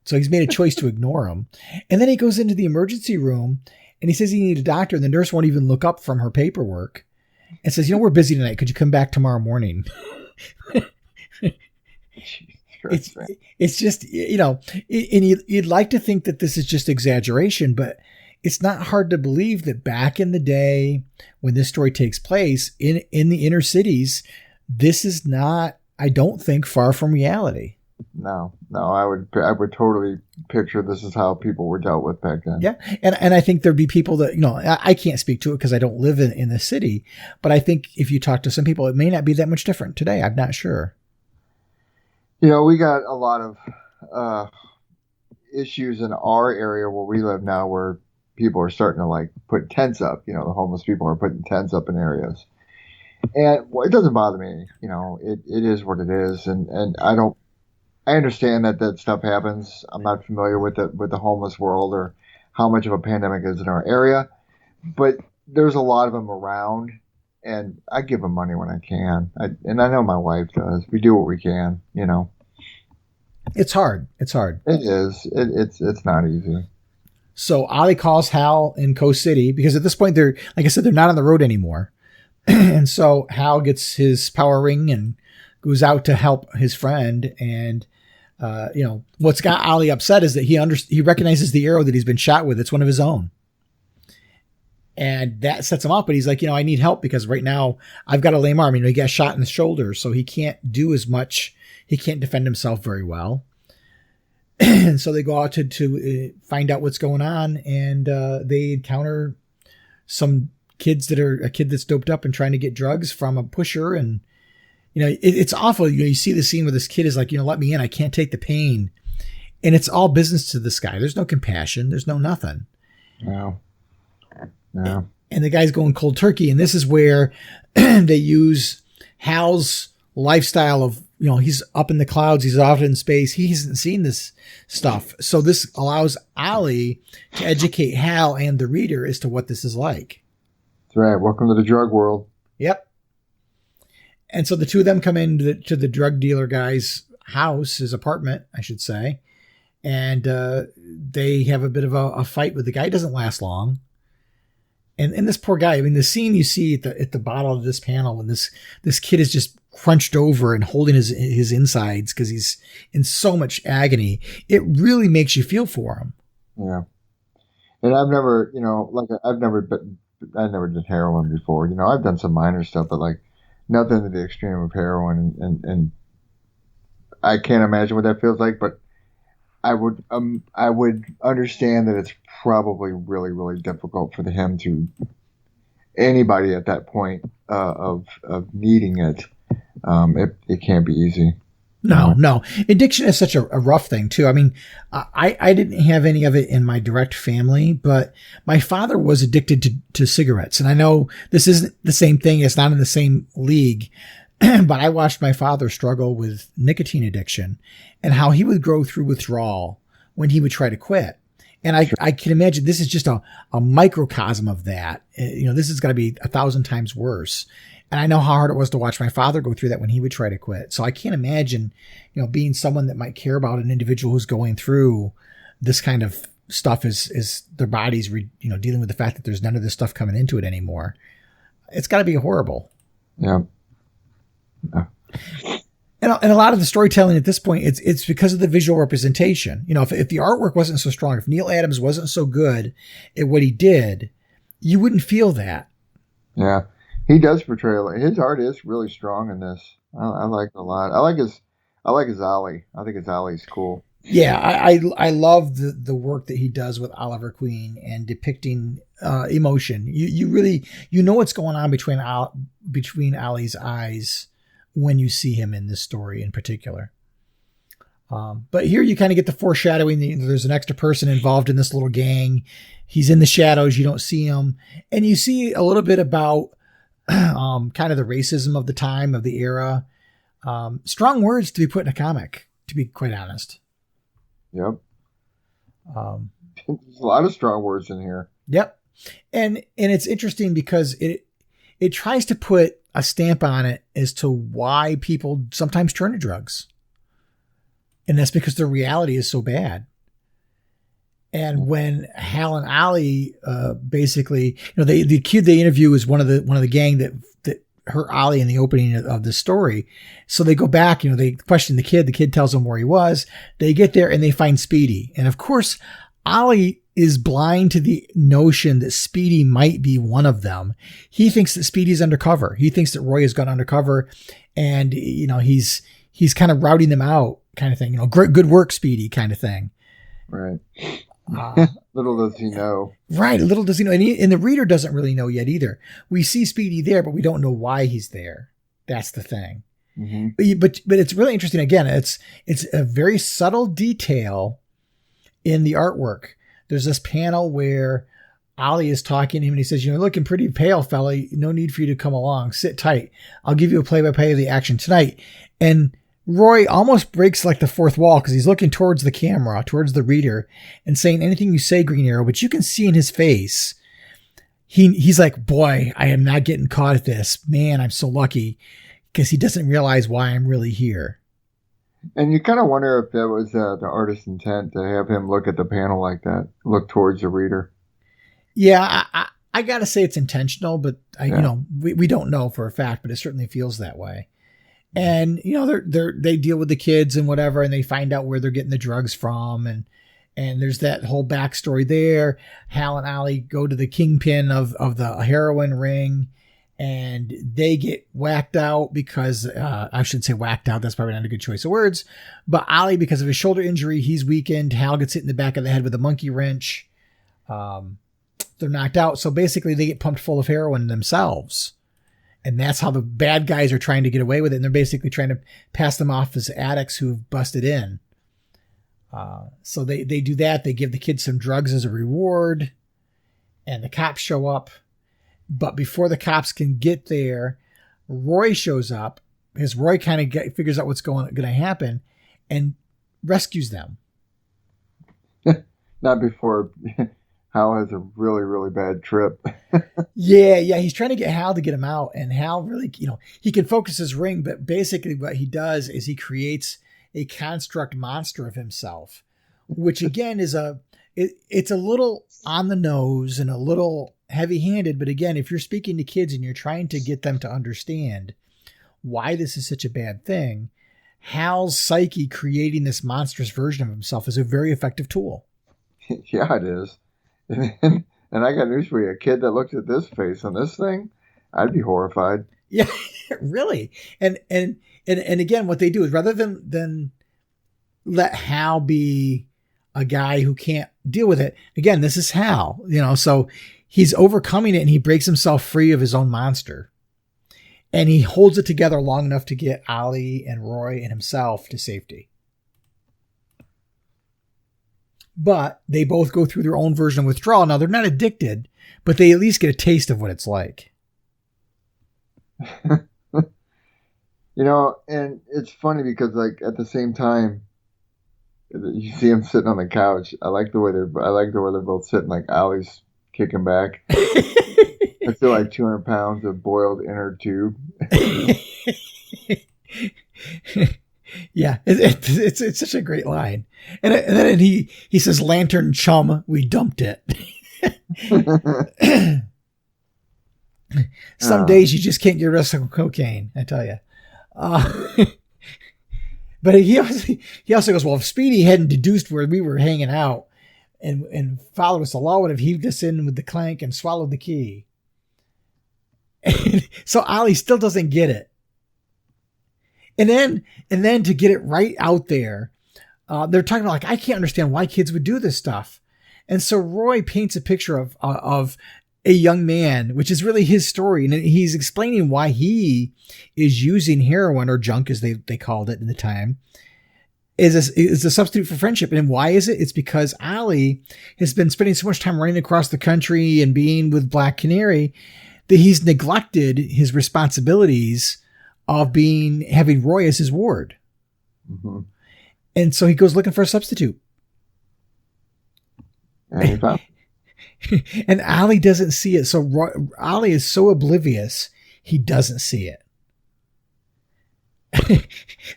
So he's made a choice to ignore him. And then he goes into the emergency room And he says he needs a doctor, and the nurse won't even look up from her paperwork and says, we're busy tonight. Could you come back tomorrow morning? It's just, and you'd like to think that this is just exaggeration, but it's not hard to believe that back in the day when this story takes place in the inner cities, this is not, I don't think, far from reality. No, I would totally picture this is how people were dealt with back then. Yeah. And I think there'd be people that, I can't speak to it because I don't live in the city, but I think if you talk to some people, it may not be that much different today. I'm not sure. We got a lot of issues in our area where we live now where people are starting to put tents up. The homeless people are putting tents up in areas. And it doesn't bother me. It is what it is. And I understand that stuff happens. I'm not familiar with the homeless world or how much of a pandemic is in our area, but there's a lot of them around, and I give them money when I can. And I know my wife does. We do what we can, It's hard. It is. It's not easy. So Ollie calls Hal in Coast City because at this point they're, like I said, they're not on the road anymore. And so Hal gets his power ring and goes out to help his friend. And, what's got Ollie upset is that he recognizes the arrow that he's been shot with. It's one of his own. And that sets him up. But he's like, I need help because right now I've got a lame arm. He got shot in the shoulder, so he can't do as much. He can't defend himself very well. And so they go out to find out what's going on. And they encounter some kids a kid that's doped up and trying to get drugs from a pusher. And, it's awful. You see the scene where this kid is like, let me in. I can't take the pain. And it's all business to this guy. There's no compassion. There's no nothing. No. And the guy's going cold turkey. And this is where they use Hal's lifestyle of, he's up in the clouds. He's out in space. He hasn't seen this stuff. So this allows Ollie to educate Hal and the reader as to what this is like. That's right. Welcome to the drug world. Yep. And so the two of them come into to the drug dealer guy's house, his apartment, I should say. And they have a bit of a fight with the guy. It doesn't last long. And this poor guy, the scene you see at the bottom of this panel when this kid is just crunched over and holding his insides because he's in so much agony, it really makes you feel for him. Yeah. And I've never, I never did heroin before. I've done some minor stuff, but nothing to the extreme of heroin. And I can't imagine what that feels like, but I would understand that it's probably really, really difficult for him to anybody at that point of needing it. It can't be easy. No. Addiction is such a rough thing too. I didn't have any of it in my direct family, but my father was addicted to cigarettes. And I know this isn't the same thing. It's not in the same league, but I watched my father struggle with nicotine addiction and how he would go through withdrawal when he would try to quit. And I can imagine this is just a microcosm of that. This is going to be 1,000 times worse. And I know how hard it was to watch my father go through that when he would try to quit. So I can't imagine, being someone that might care about an individual who's going through this kind of stuff is their body's, dealing with the fact that there's none of this stuff coming into it anymore. It's got to be horrible. Yeah. And a lot of the storytelling at this point, it's because of the visual representation. If the artwork wasn't so strong, if Neal Adams wasn't so good at what he did, you wouldn't feel that. Yeah. He does portray his art is really strong in this. I like it a lot. I like his Ollie. I think his Ollie's cool. Yeah, I love the work that he does with Oliver Queen and depicting emotion. You really know what's going on between Ollie's eyes when you see him in this story in particular. But here you kind of get the foreshadowing. There's an extra person involved in this little gang. He's in the shadows. You don't see him, and you see a little bit about kind of the racism of the time, of the era. Strong words to be put in a comic, to be quite honest. Yep. There's a lot of strong words in here. Yep. And it's interesting because it tries to put a stamp on it as to why people sometimes turn to drugs. And that's because the reality is so bad. And when Hal and Ollie, basically, the kid they interview is one of the gang that hurt Ollie in the opening of the story. So they go back, they question the kid. The kid tells them where he was. They get there and they find Speedy. And of course, Ollie is blind to the notion that Speedy might be one of them. He thinks that Speedy's undercover. He thinks that Roy has gone undercover, and he's kind of routing them out, kind of thing. Good work, Speedy, kind of thing. Right. Little does he know. Right. Little does he know. And the reader doesn't really know yet either. We see Speedy there, but we don't know why he's there. That's the thing. Mm-hmm. But it's really interesting. Again, it's a very subtle detail in the artwork. There's this panel where Ollie is talking to him and he says, "You're looking pretty pale, fella. No need for you to come along. Sit tight. I'll give you a play-by-play of the action tonight." And Roy almost breaks like the fourth wall because he's looking towards the camera, towards the reader, and saying, "Anything you say, Green Arrow," but you can see in his face, he's like, "Boy, I am not getting caught at this. Man, I'm so lucky," because he doesn't realize why I'm really here. And you kind of wonder if that was the artist's intent to have him look at the panel like that, look towards the reader. Yeah, I got to say it's intentional, but we don't know for a fact, but it certainly feels that way. And, they deal with the kids and whatever, and they find out where they're getting the drugs from. And there's that whole backstory there. Hal and Ollie go to the kingpin of the heroin ring, and they get whacked out because, I should say whacked out. That's probably not a good choice of words. But Ollie, because of his shoulder injury, he's weakened. Hal gets hit in the back of the head with a monkey wrench. They're knocked out. So basically they get pumped full of heroin themselves. And that's how the bad guys are trying to get away with it. And they're basically trying to pass them off as addicts who've busted in. So they do that. They give the kids some drugs as a reward. And the cops show up. But before the cops can get there, Roy shows up. Because Roy kind of figures out what's going to happen. And rescues them. Not before Hal has a really, really bad trip. Yeah. He's trying to get Hal to get him out. And Hal really, he can focus his ring, but basically what he does is he creates a construct monster of himself, which again is it's a little on the nose and a little heavy-handed. But again, if you're speaking to kids and you're trying to get them to understand why this is such a bad thing, Hal's psyche creating this monstrous version of himself is a very effective tool. Yeah, it is. And I got news for you. A kid that looks at this face on this thing, I'd be horrified. Yeah, really. And again, what they do is rather than let Hal be a guy who can't deal with it. Again, this is Hal, so he's overcoming it and he breaks himself free of his own monster. And he holds it together long enough to get Ollie and Roy and himself to safety. But they both go through their own version of withdrawal. Now, they're not addicted, but they at least get a taste of what it's like. And it's funny because, like, at the same time, you see them sitting on the couch. I like the way they're both sitting. Like Ollie's kicking back. I feel like 200 pounds of boiled inner tube. Yeah, it's such a great line. And then he says, "Lantern chum, we dumped it." Some days you just can't get rid of cocaine, I tell you. But he also goes, "Well, if Speedy hadn't deduced where we were hanging out and followed us, the law would have heaved us in with the clank and swallowed the key." So Ollie still doesn't get it. And then to get it right out there, they're talking about, like, I can't understand why kids would do this stuff. And so Roy paints a picture of a young man, which is really his story. And he's explaining why he is using heroin, or junk as they called it in the time, is a substitute for friendship. And why is it? It's because Ollie has been spending so much time running across the country and being with Black Canary that he's neglected his responsibilities of having Roy as his ward. Mm-hmm. And so he goes looking for a substitute. And Ollie doesn't see it. So Ollie is so oblivious, he doesn't see it.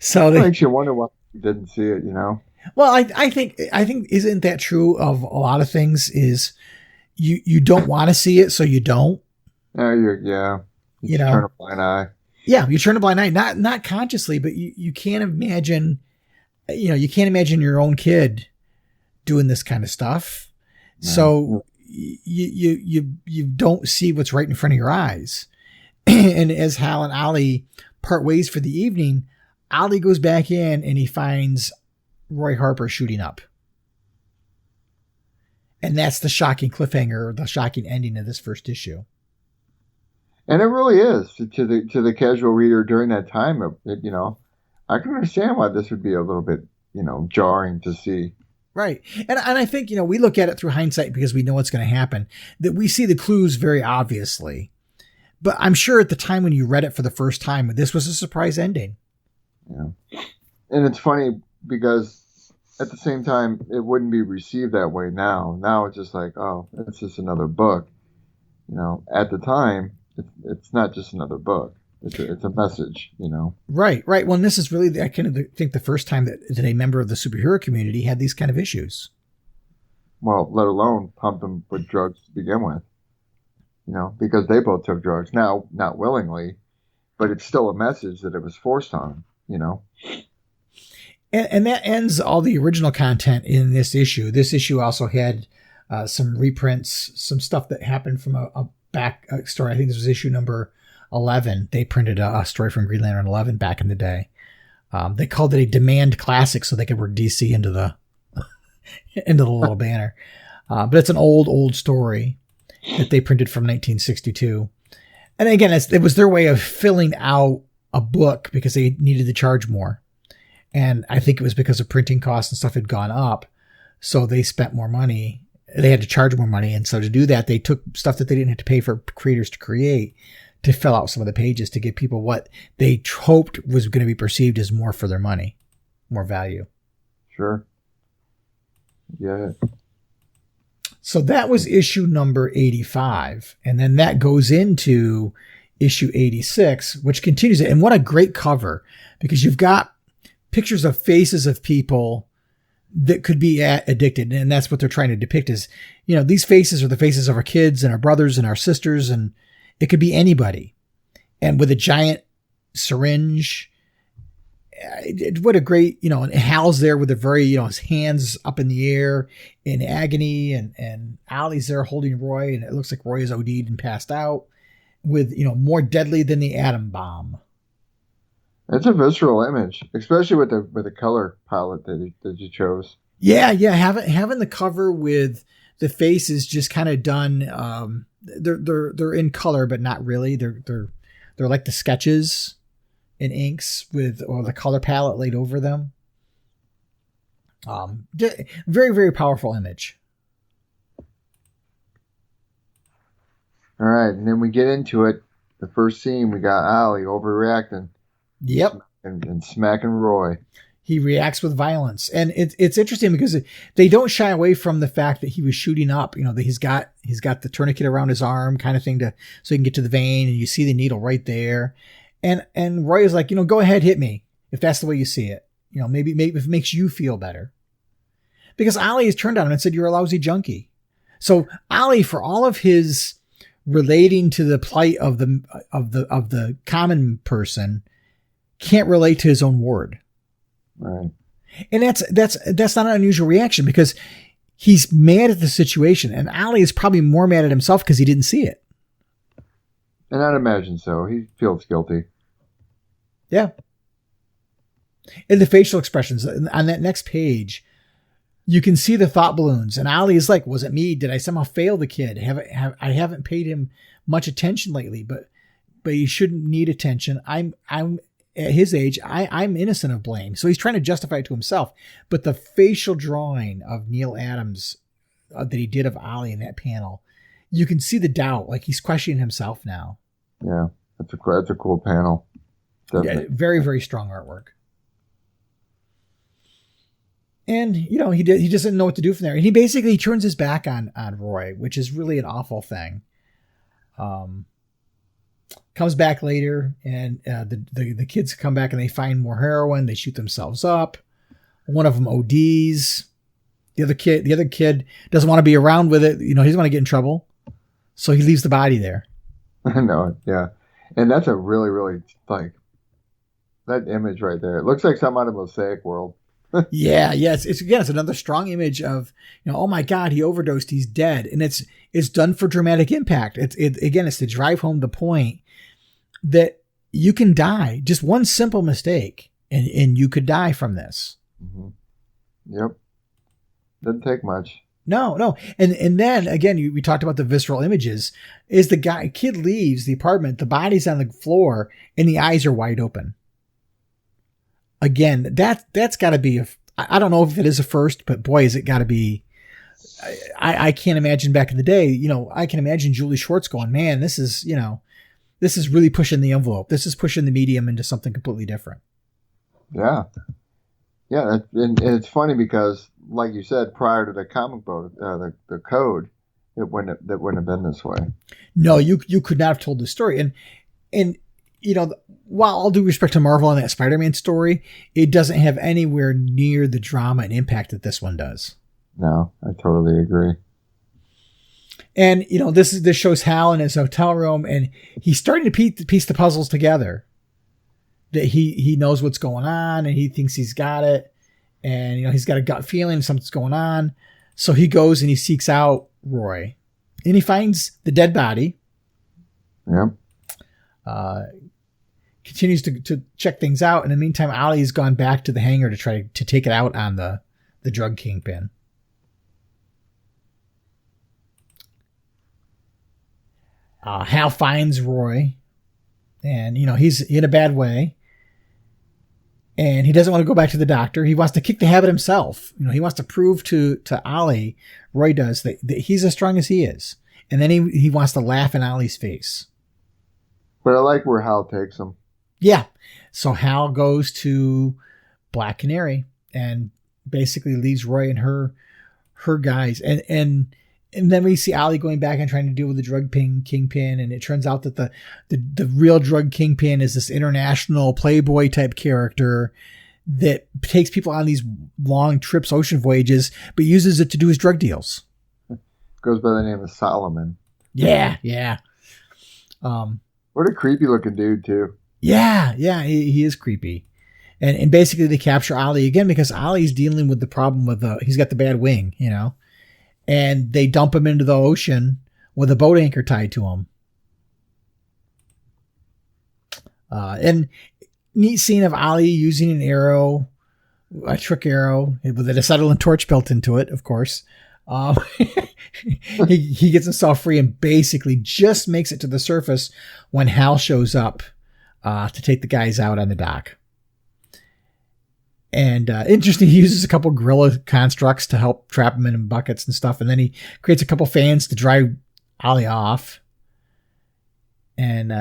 So it makes you wonder why he didn't see it, Well, I think isn't that true of a lot of things? Is you don't want to see it, so you don't. You know, turn a blind eye. Yeah, you turn a blind eye, not consciously, but you can't imagine. You can't imagine your own kid doing this kind of stuff. No. So you don't see what's right in front of your eyes. And as Hal and Ollie part ways for the evening, Ollie goes back in and he finds Roy Harper shooting up. And that's the shocking cliffhanger, the shocking ending of this first issue. And it really is to the casual reader during that time. I can understand why this would be a little bit, jarring to see. Right. And I think, we look at it through hindsight because we know what's going to happen, that we see the clues very obviously. But I'm sure at the time when you read it for the first time, this was a surprise ending. Yeah. And it's funny because at the same time, it wouldn't be received that way now. Now it's just like, oh, it's just another book. At the time, it's not just another book. It's a message, Right. Well, and this is really, I kind of think the first time that a member of the superhero community had these kind of issues. Well, let alone pump them with drugs to begin with, because they both took drugs. Now, not willingly, but it's still a message that it was forced on, And that ends all the original content in this issue. This issue also had some reprints, some stuff that happened from a back story. I think this was issue number 11. They printed a story from Green Lantern 11 back in the day. They called it a demand classic so they could work DC into the little banner. But it's an old story that they printed from 1962. And again, it was their way of filling out a book because they needed to charge more. And I think it was because of printing costs and stuff had gone up. So they spent more money. They had to charge more money. And so to do that, they took stuff that they didn't have to pay for creators to create to fill out some of the pages to give people what they hoped was going to be perceived as more for their money, more value. Sure. Yeah. So that was issue number 85. And then that goes into issue 86, which continues it. And what a great cover, because you've got pictures of faces of people that could be addicted. And that's what they're trying to depict is, these faces are the faces of our kids and our brothers and our sisters. And it could be anybody. And with a giant syringe, what a great, and Hal's there with a very, his hands up in the air in agony. And Ollie's there holding Roy. And it looks like Roy is OD'd and passed out with, more deadly than the atom bomb. It's a visceral image, especially with the color palette that you chose. Yeah. Having the cover with the faces just kind of done. They're in color, but not really. They're like the sketches in inks or the color palette laid over them. Very, very powerful image. All right, and then we get into it. The first scene, we got Ollie overreacting. Yep. And smacking Roy. He reacts with violence. And it's interesting because they don't shy away from the fact that he was shooting up. He's got the tourniquet around his arm kind of thing so he can get to the vein, and you see the needle right there. And Roy is like, go ahead, hit me if that's the way you see it. Maybe if it makes you feel better. Because Ollie has turned on him and said, you're a lousy junkie. So Ollie, for all of his relating to the plight of the common person, can't relate to his own ward. Right. And that's not an unusual reaction because he's mad at the situation, and Ollie is probably more mad at himself because he didn't see it. And I'd imagine so. He feels guilty. Yeah. And the facial expressions on that next page, you can see the thought balloons, and Ollie is like, was it me? Did I somehow fail the kid? I haven't paid him much attention lately, but he shouldn't need attention. I'm at his age, I'm innocent of blame. So he's trying to justify it to himself. But the facial drawing of Neal Adams that he did of Ollie in that panel, you can see the doubt. Like he's questioning himself now. Yeah, that's a cool panel. Definitely. Yeah, very, very strong artwork. And, he doesn't know what to do from there. And he basically turns his back on Roy, which is really an awful thing. Comes back later, and the kids come back and they find more heroin. They shoot themselves up. One of them ODs. The other kid doesn't want to be around with it. He doesn't want to get in trouble. So he leaves the body there. I know, yeah. And that's a really, really, that image right there. It looks like something out of Mosaic World. Yeah. It's another strong image of, oh my God, he overdosed, he's dead. And it's done for dramatic impact. It's to drive home the point that you can die. Just one simple mistake and you could die from this. Mm-hmm. Yep. Doesn't take much. No. And then again, we talked about the visceral images. Is the kid leaves the apartment, the body's on the floor and the eyes are wide open. Again, that's got to be I don't know if it is a first, but boy, is it got to be. I can't imagine back in the day. I can imagine Julie Schwartz going, man, this is really pushing the envelope. This is pushing the medium into something completely different. Yeah. And it's funny because, like you said, prior to the comic book, the code, that wouldn't have been this way. No, you could not have told the story. And while all due respect to Marvel and that Spider-Man story, it doesn't have anywhere near the drama and impact that this one does. No, I totally agree. And, this shows Hal in his hotel room, and he's starting to piece the puzzles together. That he knows what's going on, and he thinks he's got it. And, he's got a gut feeling something's going on. So he goes and he seeks out Roy. And he finds the dead body. Yep. Continues to check things out. In the meantime, Ollie's gone back to the hangar to try to take it out on the drug kingpin. Hal finds Roy, and he's in a bad way, and he doesn't want to go back to the doctor. He wants to kick the habit himself. He wants to prove to Ollie, Roy does, that he's as strong as he is, and then he wants to laugh in Ollie's face. But I like where Hal takes him. Yeah, so Hal goes to Black Canary and basically leaves Roy and her guys, and then we see Ollie going back and trying to deal with the drug kingpin. And it turns out that the real drug kingpin is this international playboy type character that takes people on these long trips, ocean voyages, but uses it to do his drug deals. Goes by the name of Solomon. Yeah. What a creepy looking dude too. Yeah. He is creepy. And basically they capture Ollie again because Ollie's dealing with the problem with he's got the bad wing, and they dump him into the ocean with a boat anchor tied to him. And neat scene of Ollie using an arrow, a trick arrow with an acetylene torch built into it, of course. He gets himself free and basically just makes it to the surface when Hal shows up to take the guys out on the dock. And interesting, he uses a couple gorilla constructs to help trap him in buckets and stuff. And then he creates a couple fans to dry Ollie off. And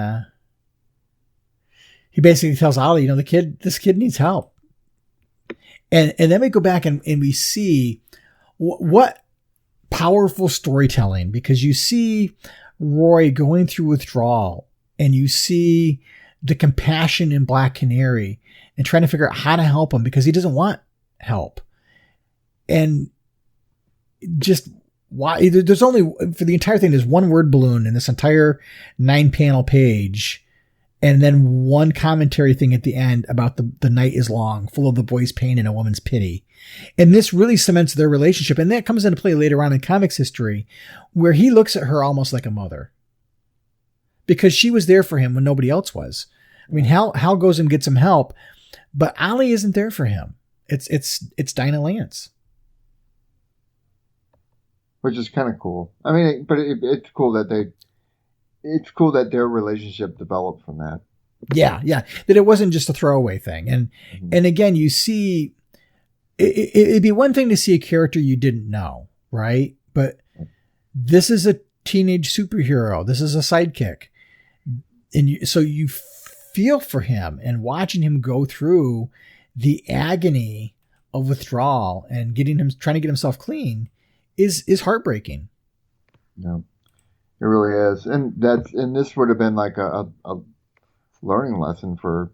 he basically tells Ollie, this kid needs help. And then we go back and we see what powerful storytelling, because you see Roy going through withdrawal and you see the compassion in Black Canary and trying to figure out how to help him because he doesn't want help. And just why there's only, for the entire thing, there's one word balloon in this entire 9-panel page. And then one commentary thing at the end about the night is long, full of the boy's pain and a woman's pity. And this really cements their relationship. And that comes into play later on in comics history, where he looks at her almost like a mother because she was there for him when nobody else was. I mean, Hal goes and gets him help, but Ollie isn't there for him. It's Dinah Lance. Which is kind of cool. I mean, but it's cool that it's cool that their relationship developed from that. Yeah. That it wasn't just a throwaway thing. And again, you see, it'd be one thing to see a character you didn't know, right? But this is a teenage superhero. This is a sidekick. And so you feel for him, and watching him go through the agony of withdrawal and trying to get himself clean is heartbreaking. Yeah. It really is. And this would have been like a learning lesson for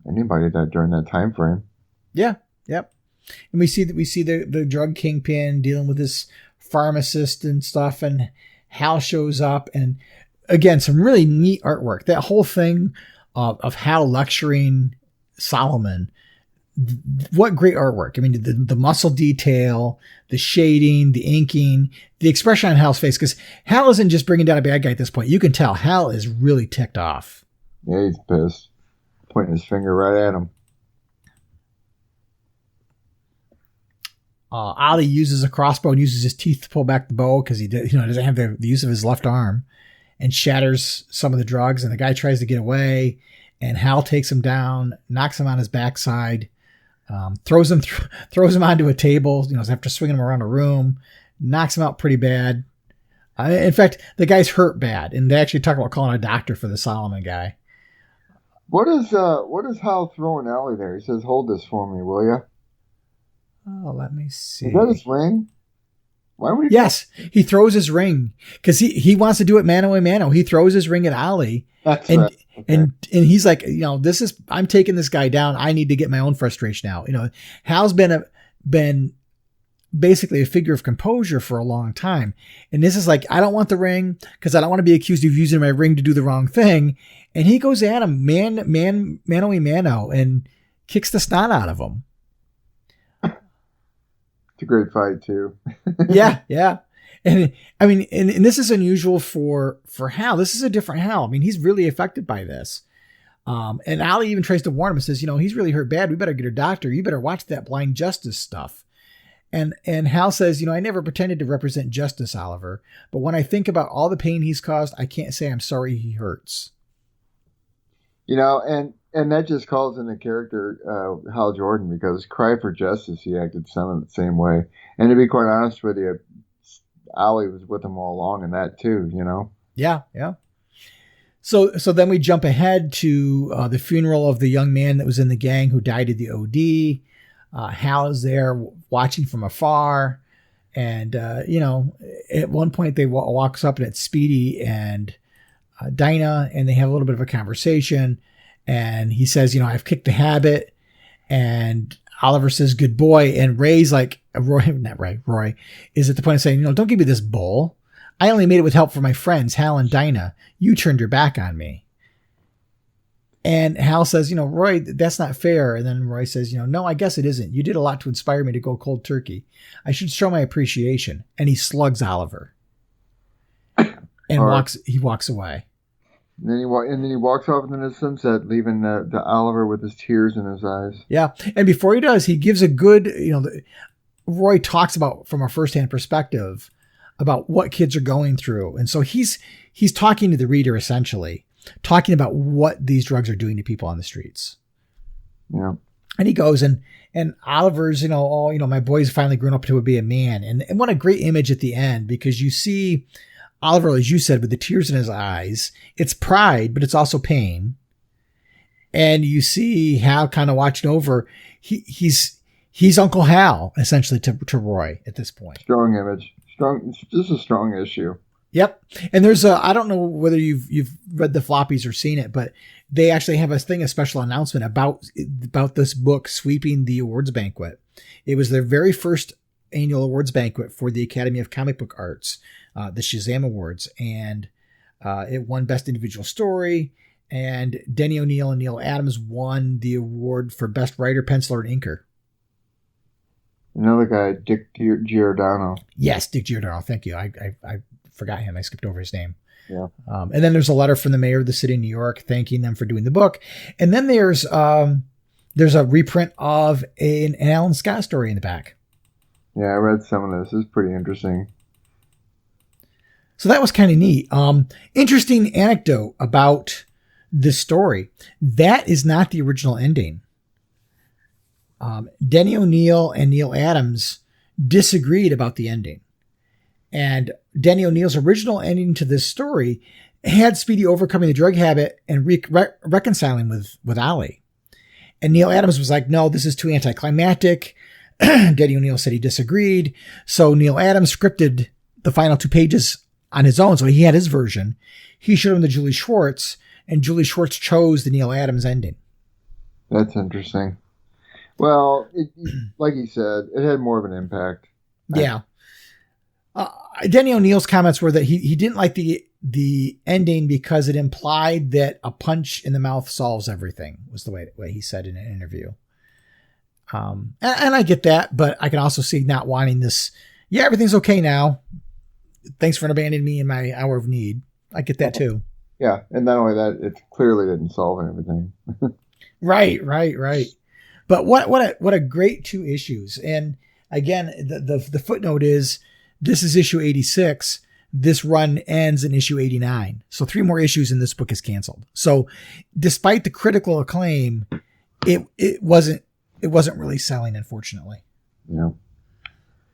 anybody that during that time frame. Yeah. Yep. And we see the drug kingpin dealing with this pharmacist and stuff, and Hal shows up, and again, some really neat artwork. That whole thing of Hal lecturing Solomon, what great artwork. I mean, the muscle detail, the shading, the inking, the expression on Hal's face, because Hal isn't just bringing down a bad guy at this point. You can tell Hal is really ticked off. Yeah, he's pissed. Pointing his finger right at him. Ollie uses a crossbow and uses his teeth to pull back the bow because he doesn't have the use of his left arm, and shatters some of the drugs. And the guy tries to get away, and Hal takes him down, knocks him on his backside, throws him onto a table. After swinging him around a room, knocks him out pretty bad. In fact, the guy's hurt bad, and they actually talk about calling a doctor for the Solomon guy. What is Hal throwing Ollie there? He says, "Hold this for me, will you?" Oh, let me see. Is that his ring? Why would he? Yes, he throws his ring because he wants to do it mano a mano. He throws his ring at Ollie. That's and, right. Okay. And he's like, I'm taking this guy down. I need to get my own frustration out. Hal's been basically a figure of composure for a long time. And this is like, I don't want the ring because I don't want to be accused of using my ring to do the wrong thing. And he goes at him mano a mano and kicks the snot out of him. It's a great fight too. Yeah. And I mean, and this is unusual for Hal. This is a different Hal. I mean, he's really affected by this. And Ollie even tries to warn him and says, he's really hurt bad. We better get a doctor. You better watch that blind justice stuff. And Hal says, I never pretended to represent justice, Oliver. But when I think about all the pain he's caused, I can't say I'm sorry he hurts. And that just calls into character Hal Jordan, because Cry for Justice, he acted some of the same way. And to be quite honest with you, Ollie was with him all along in that too, Yeah. So then we jump ahead to the funeral of the young man that was in the gang who died of the OD. Hal is there watching from afar. And, at one point they walks up and it's Speedy and Dinah, and they have a little bit of a conversation. And he says, I've kicked the habit. And Oliver says, good boy. And Roy is at the point of saying, don't give me this bull. I only made it with help from my friends, Hal and Dinah. You turned your back on me. And Hal says, Roy, that's not fair. And then Roy says, no, I guess it isn't. You did a lot to inspire me to go cold turkey. I should show my appreciation. And he slugs Oliver and walks away. And then he walks off into the sunset, leaving the Oliver with his tears in his eyes. Yeah. And before he does, he gives a good, Roy talks about from a firsthand perspective about what kids are going through. And so he's talking to the reader, essentially talking about what these drugs are doing to people on the streets. Yeah. And he goes and Oliver's, my boy's finally grown up to be a man. And what a great image at the end, because you see Oliver, as you said, with the tears in his eyes. It's pride, but it's also pain. And you see Hal kind of watching over. He's Uncle Hal, essentially, to Roy at this point. Strong image. This is a strong issue. Yep. And there's I don't know whether you've read the floppies or seen it, but they actually have a special announcement about this book sweeping the awards banquet. It was their very first annual awards banquet for the Academy of Comic Book Arts, the Shazam Awards. And it won Best Individual Story. And Denny O'Neil and Neal Adams won the award for Best Writer, Penciler, and Inker. Another guy, Dick Giordano. Yes, Dick Giordano. Thank you. I forgot him. I skipped over his name. Yeah. And then there's a letter from the mayor of the city of New York thanking them for doing the book. And then there's a reprint of an Alan Scott story in the back. Yeah, I read some of this. It's pretty interesting. So that was kind of neat. Interesting anecdote about this story. That is not the original ending. Denny O'Neil and Neal Adams disagreed about the ending. And Denny O'Neil's original ending to this story had Speedy overcoming the drug habit and reconciling with Ollie. And Neal Adams was like, no, this is too anticlimactic. Denny O'Neil said he disagreed. So Neal Adams scripted the final 2 pages on his own. So he had his version. He showed him to Julie Schwartz, and Julie Schwartz chose the Neal Adams ending. That's interesting. Well, like he said, it had more of an impact. Yeah. Denny O'Neil's comments were that he didn't like the ending because it implied that a punch in the mouth solves everything, was the way he said in an interview. And I get that, but I can also see not wanting this. Yeah, everything's okay now. Thanks for abandoning me in my hour of need. I get that too. Yeah, and not only that, it clearly didn't solve everything. Right. But what a great 2 issues. And again, the footnote is this is issue 86. This run ends in issue 89. So 3 more issues and this book is canceled. So despite the critical acclaim, it wasn't really selling, unfortunately. Yeah.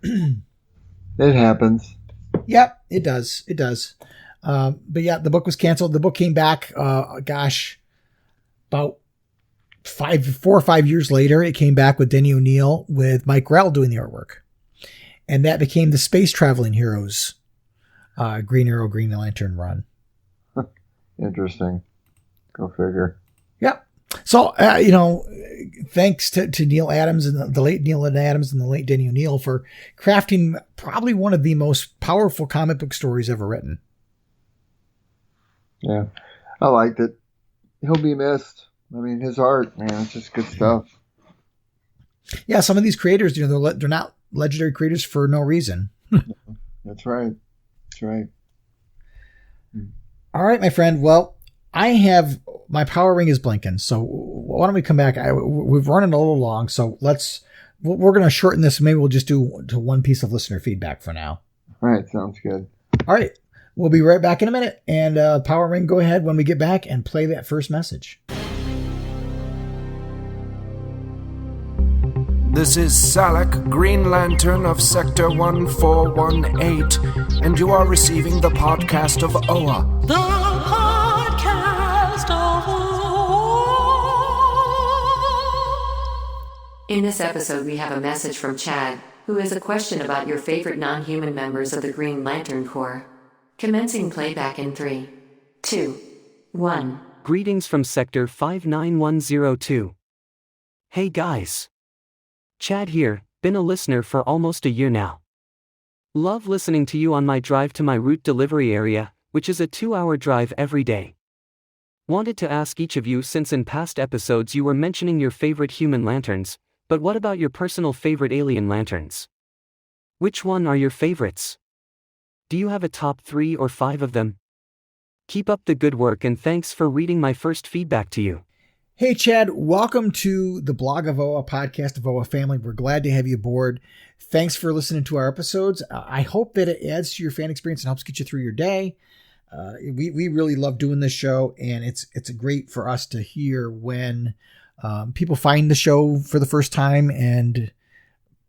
It happens. Yep, it does. But yeah, the book was canceled. The book came back, about 4 or 5 years later. It came back with Denny O'Neil with Mike Grell doing the artwork. And that became the Space Traveling Heroes Green Arrow, Green Lantern run. Interesting. Go figure. Yep. So, thanks to Neal Adams and the late Neal Adams and the late Denny O'Neil for crafting probably one of the most powerful comic book stories ever written. Yeah. I liked it. He'll be missed. I mean, his art, man, it's just good stuff. Yeah, some of these creators, they're not legendary creators for no reason. That's right. All right, my friend. Well, I have my power ring is blinking, so why don't we come back? We've run it a little long, so we're going to shorten this. Maybe we'll just do to one piece of listener feedback for now. All right, sounds good. All right, we'll be right back in a minute. And power ring, go ahead when we get back and play that first message. This is Salak, Green Lantern of Sector 1418, and you are receiving the podcast of Oa. The podcast of Oa. In this episode, we have a message from Chad, who has a question about your favorite non-human members of the Green Lantern Corps. Commencing playback in 3, 2, 1. Greetings from Sector 59102. Hey guys. Chad here, been a listener for almost a year now. Love listening to you on my drive to my route delivery area, which is a 2-hour drive every day. Wanted to ask each of you, since in past episodes you were mentioning your favorite human lanterns, but what about your personal favorite alien lanterns? Which one are your favorites? Do you have a top 3 or 5 of them? Keep up the good work and thanks for reading my first feedback to you. Hey, Chad, welcome to the Blog of Oa, podcast of Oa family. We're glad to have you aboard. Thanks for listening to our episodes. I hope that it adds to your fan experience and helps get you through your day. We really love doing this show, and it's great for us to hear when people find the show for the first time and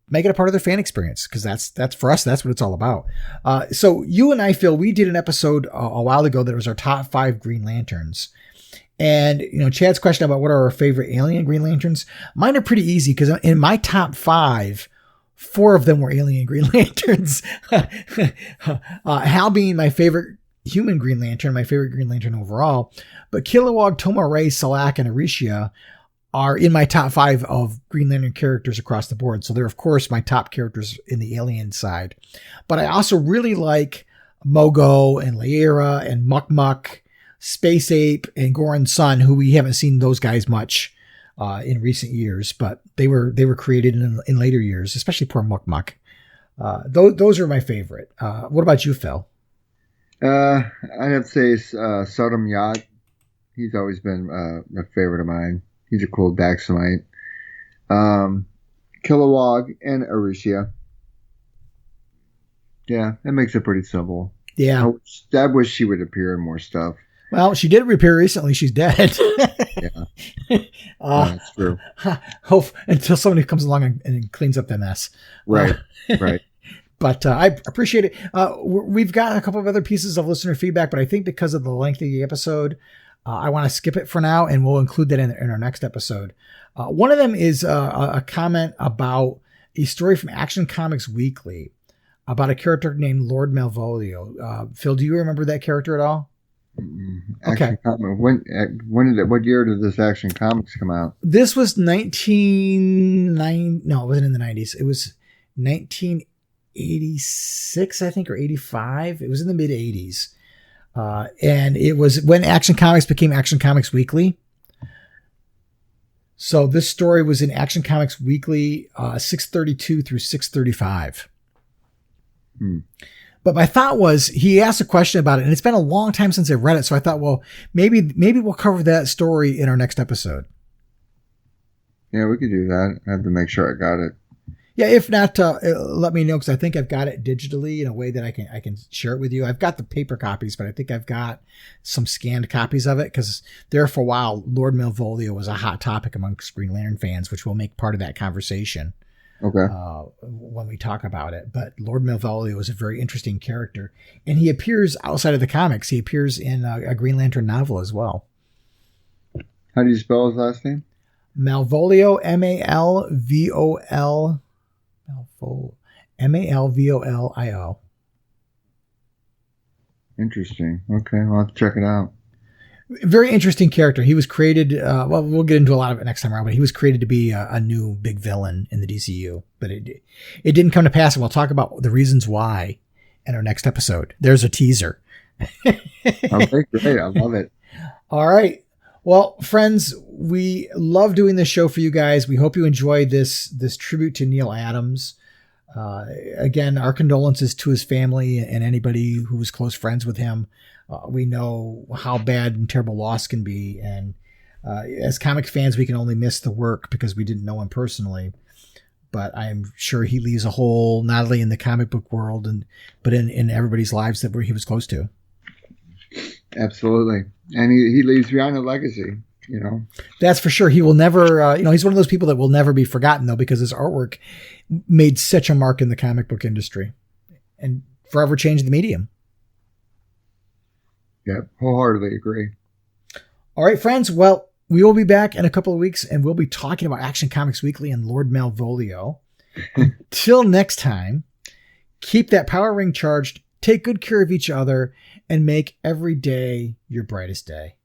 make it a part of their fan experience, because that's for us, that's what it's all about. So you and I, Phil, we did an episode a while ago that was our top 5 Green Lanterns. And, Chad's question about what are our favorite alien Green Lanterns, mine are pretty easy, because in my top 5, 4 of them were alien Green Lanterns. Hal being my favorite human Green Lantern, my favorite Green Lantern overall. But Kilowog, Tomar-Ray, Salak, and Aricia are in my top 5 of Green Lantern characters across the board. So they're, of course, my top characters in the alien side. But I also really like Mogo and Lyra and Muck-Muck, Space Ape, and Goran Sun, who we haven't seen those guys much in recent years, but they were created in later years, especially poor Muck-Muck. Those are my favorite. What about you, Phil? I have to say Sodom Yacht. He's always been a favorite of mine. He's a cool Daxamite. Kilowog and Aricia. Yeah, that makes it pretty simple. Yeah. I wish she would appear in more stuff. Well, she did reappear recently. She's dead. Yeah. That's true. Hope until somebody comes along and cleans up that mess. Right. Right. But I appreciate it. We've got a couple of other pieces of listener feedback, but I think because of the length of the episode, I want to skip it for now, and we'll include that in our next episode. One of them is a comment about a story from Action Comics Weekly about a character named Lord Malvolio. Phil, do you remember that character at all? Action Comics. When did it? What year did this Action Comics come out? This was 1990. No, it wasn't in the 90s. It was 1986, I think, or 85. It was in the mid 80s. And it was when Action Comics became Action Comics Weekly. So this story was in Action Comics Weekly 632 through 635. But my thought was, he asked a question about it, and it's been a long time since I've read it. So I thought, well, maybe we'll cover that story in our next episode. Yeah, we could do that. I have to make sure I got it. Yeah, if not, let me know, because I think I've got it digitally in a way that I can share it with you. I've got the paper copies, but I think I've got some scanned copies of it, because there for a while, Lord Malvolio was a hot topic amongst Green Lantern fans, which will make part of that conversation. Okay. When we talk about it. But Lord Malvolio is a very interesting character, and he appears outside of the comics. He appears in a Green Lantern novel as well. How do you spell his last name? Malvolio, Malvol, Malvolio. Interesting. Okay, I'll have to check it out. Very interesting character. He was created, well, we'll get into a lot of it next time around, but he was created to be a new big villain in the DCU. But it didn't come to pass, and we'll talk about the reasons why in our next episode. There's a teaser. Okay, great. I love it. All right. Well, friends, we love doing this show for you guys. We hope you enjoy this tribute to Neal Adams. Again, our condolences to his family and anybody who was close friends with him. We know how bad and terrible loss can be. And as comic fans, we can only miss the work because we didn't know him personally. But I'm sure he leaves a hole, not only in the comic book world, but in everybody's lives that he was close to. Absolutely. And he leaves behind a legacy, you know. That's for sure. He will never, he's one of those people that will never be forgotten, though, because his artwork made such a mark in the comic book industry and forever changed the medium. Yep, wholeheartedly agree. All right, friends. Well, we will be back in a couple of weeks, and we'll be talking about Action Comics Weekly and Lord Malvolio. Till next time, keep that power ring charged, take good care of each other, and make every day your brightest day.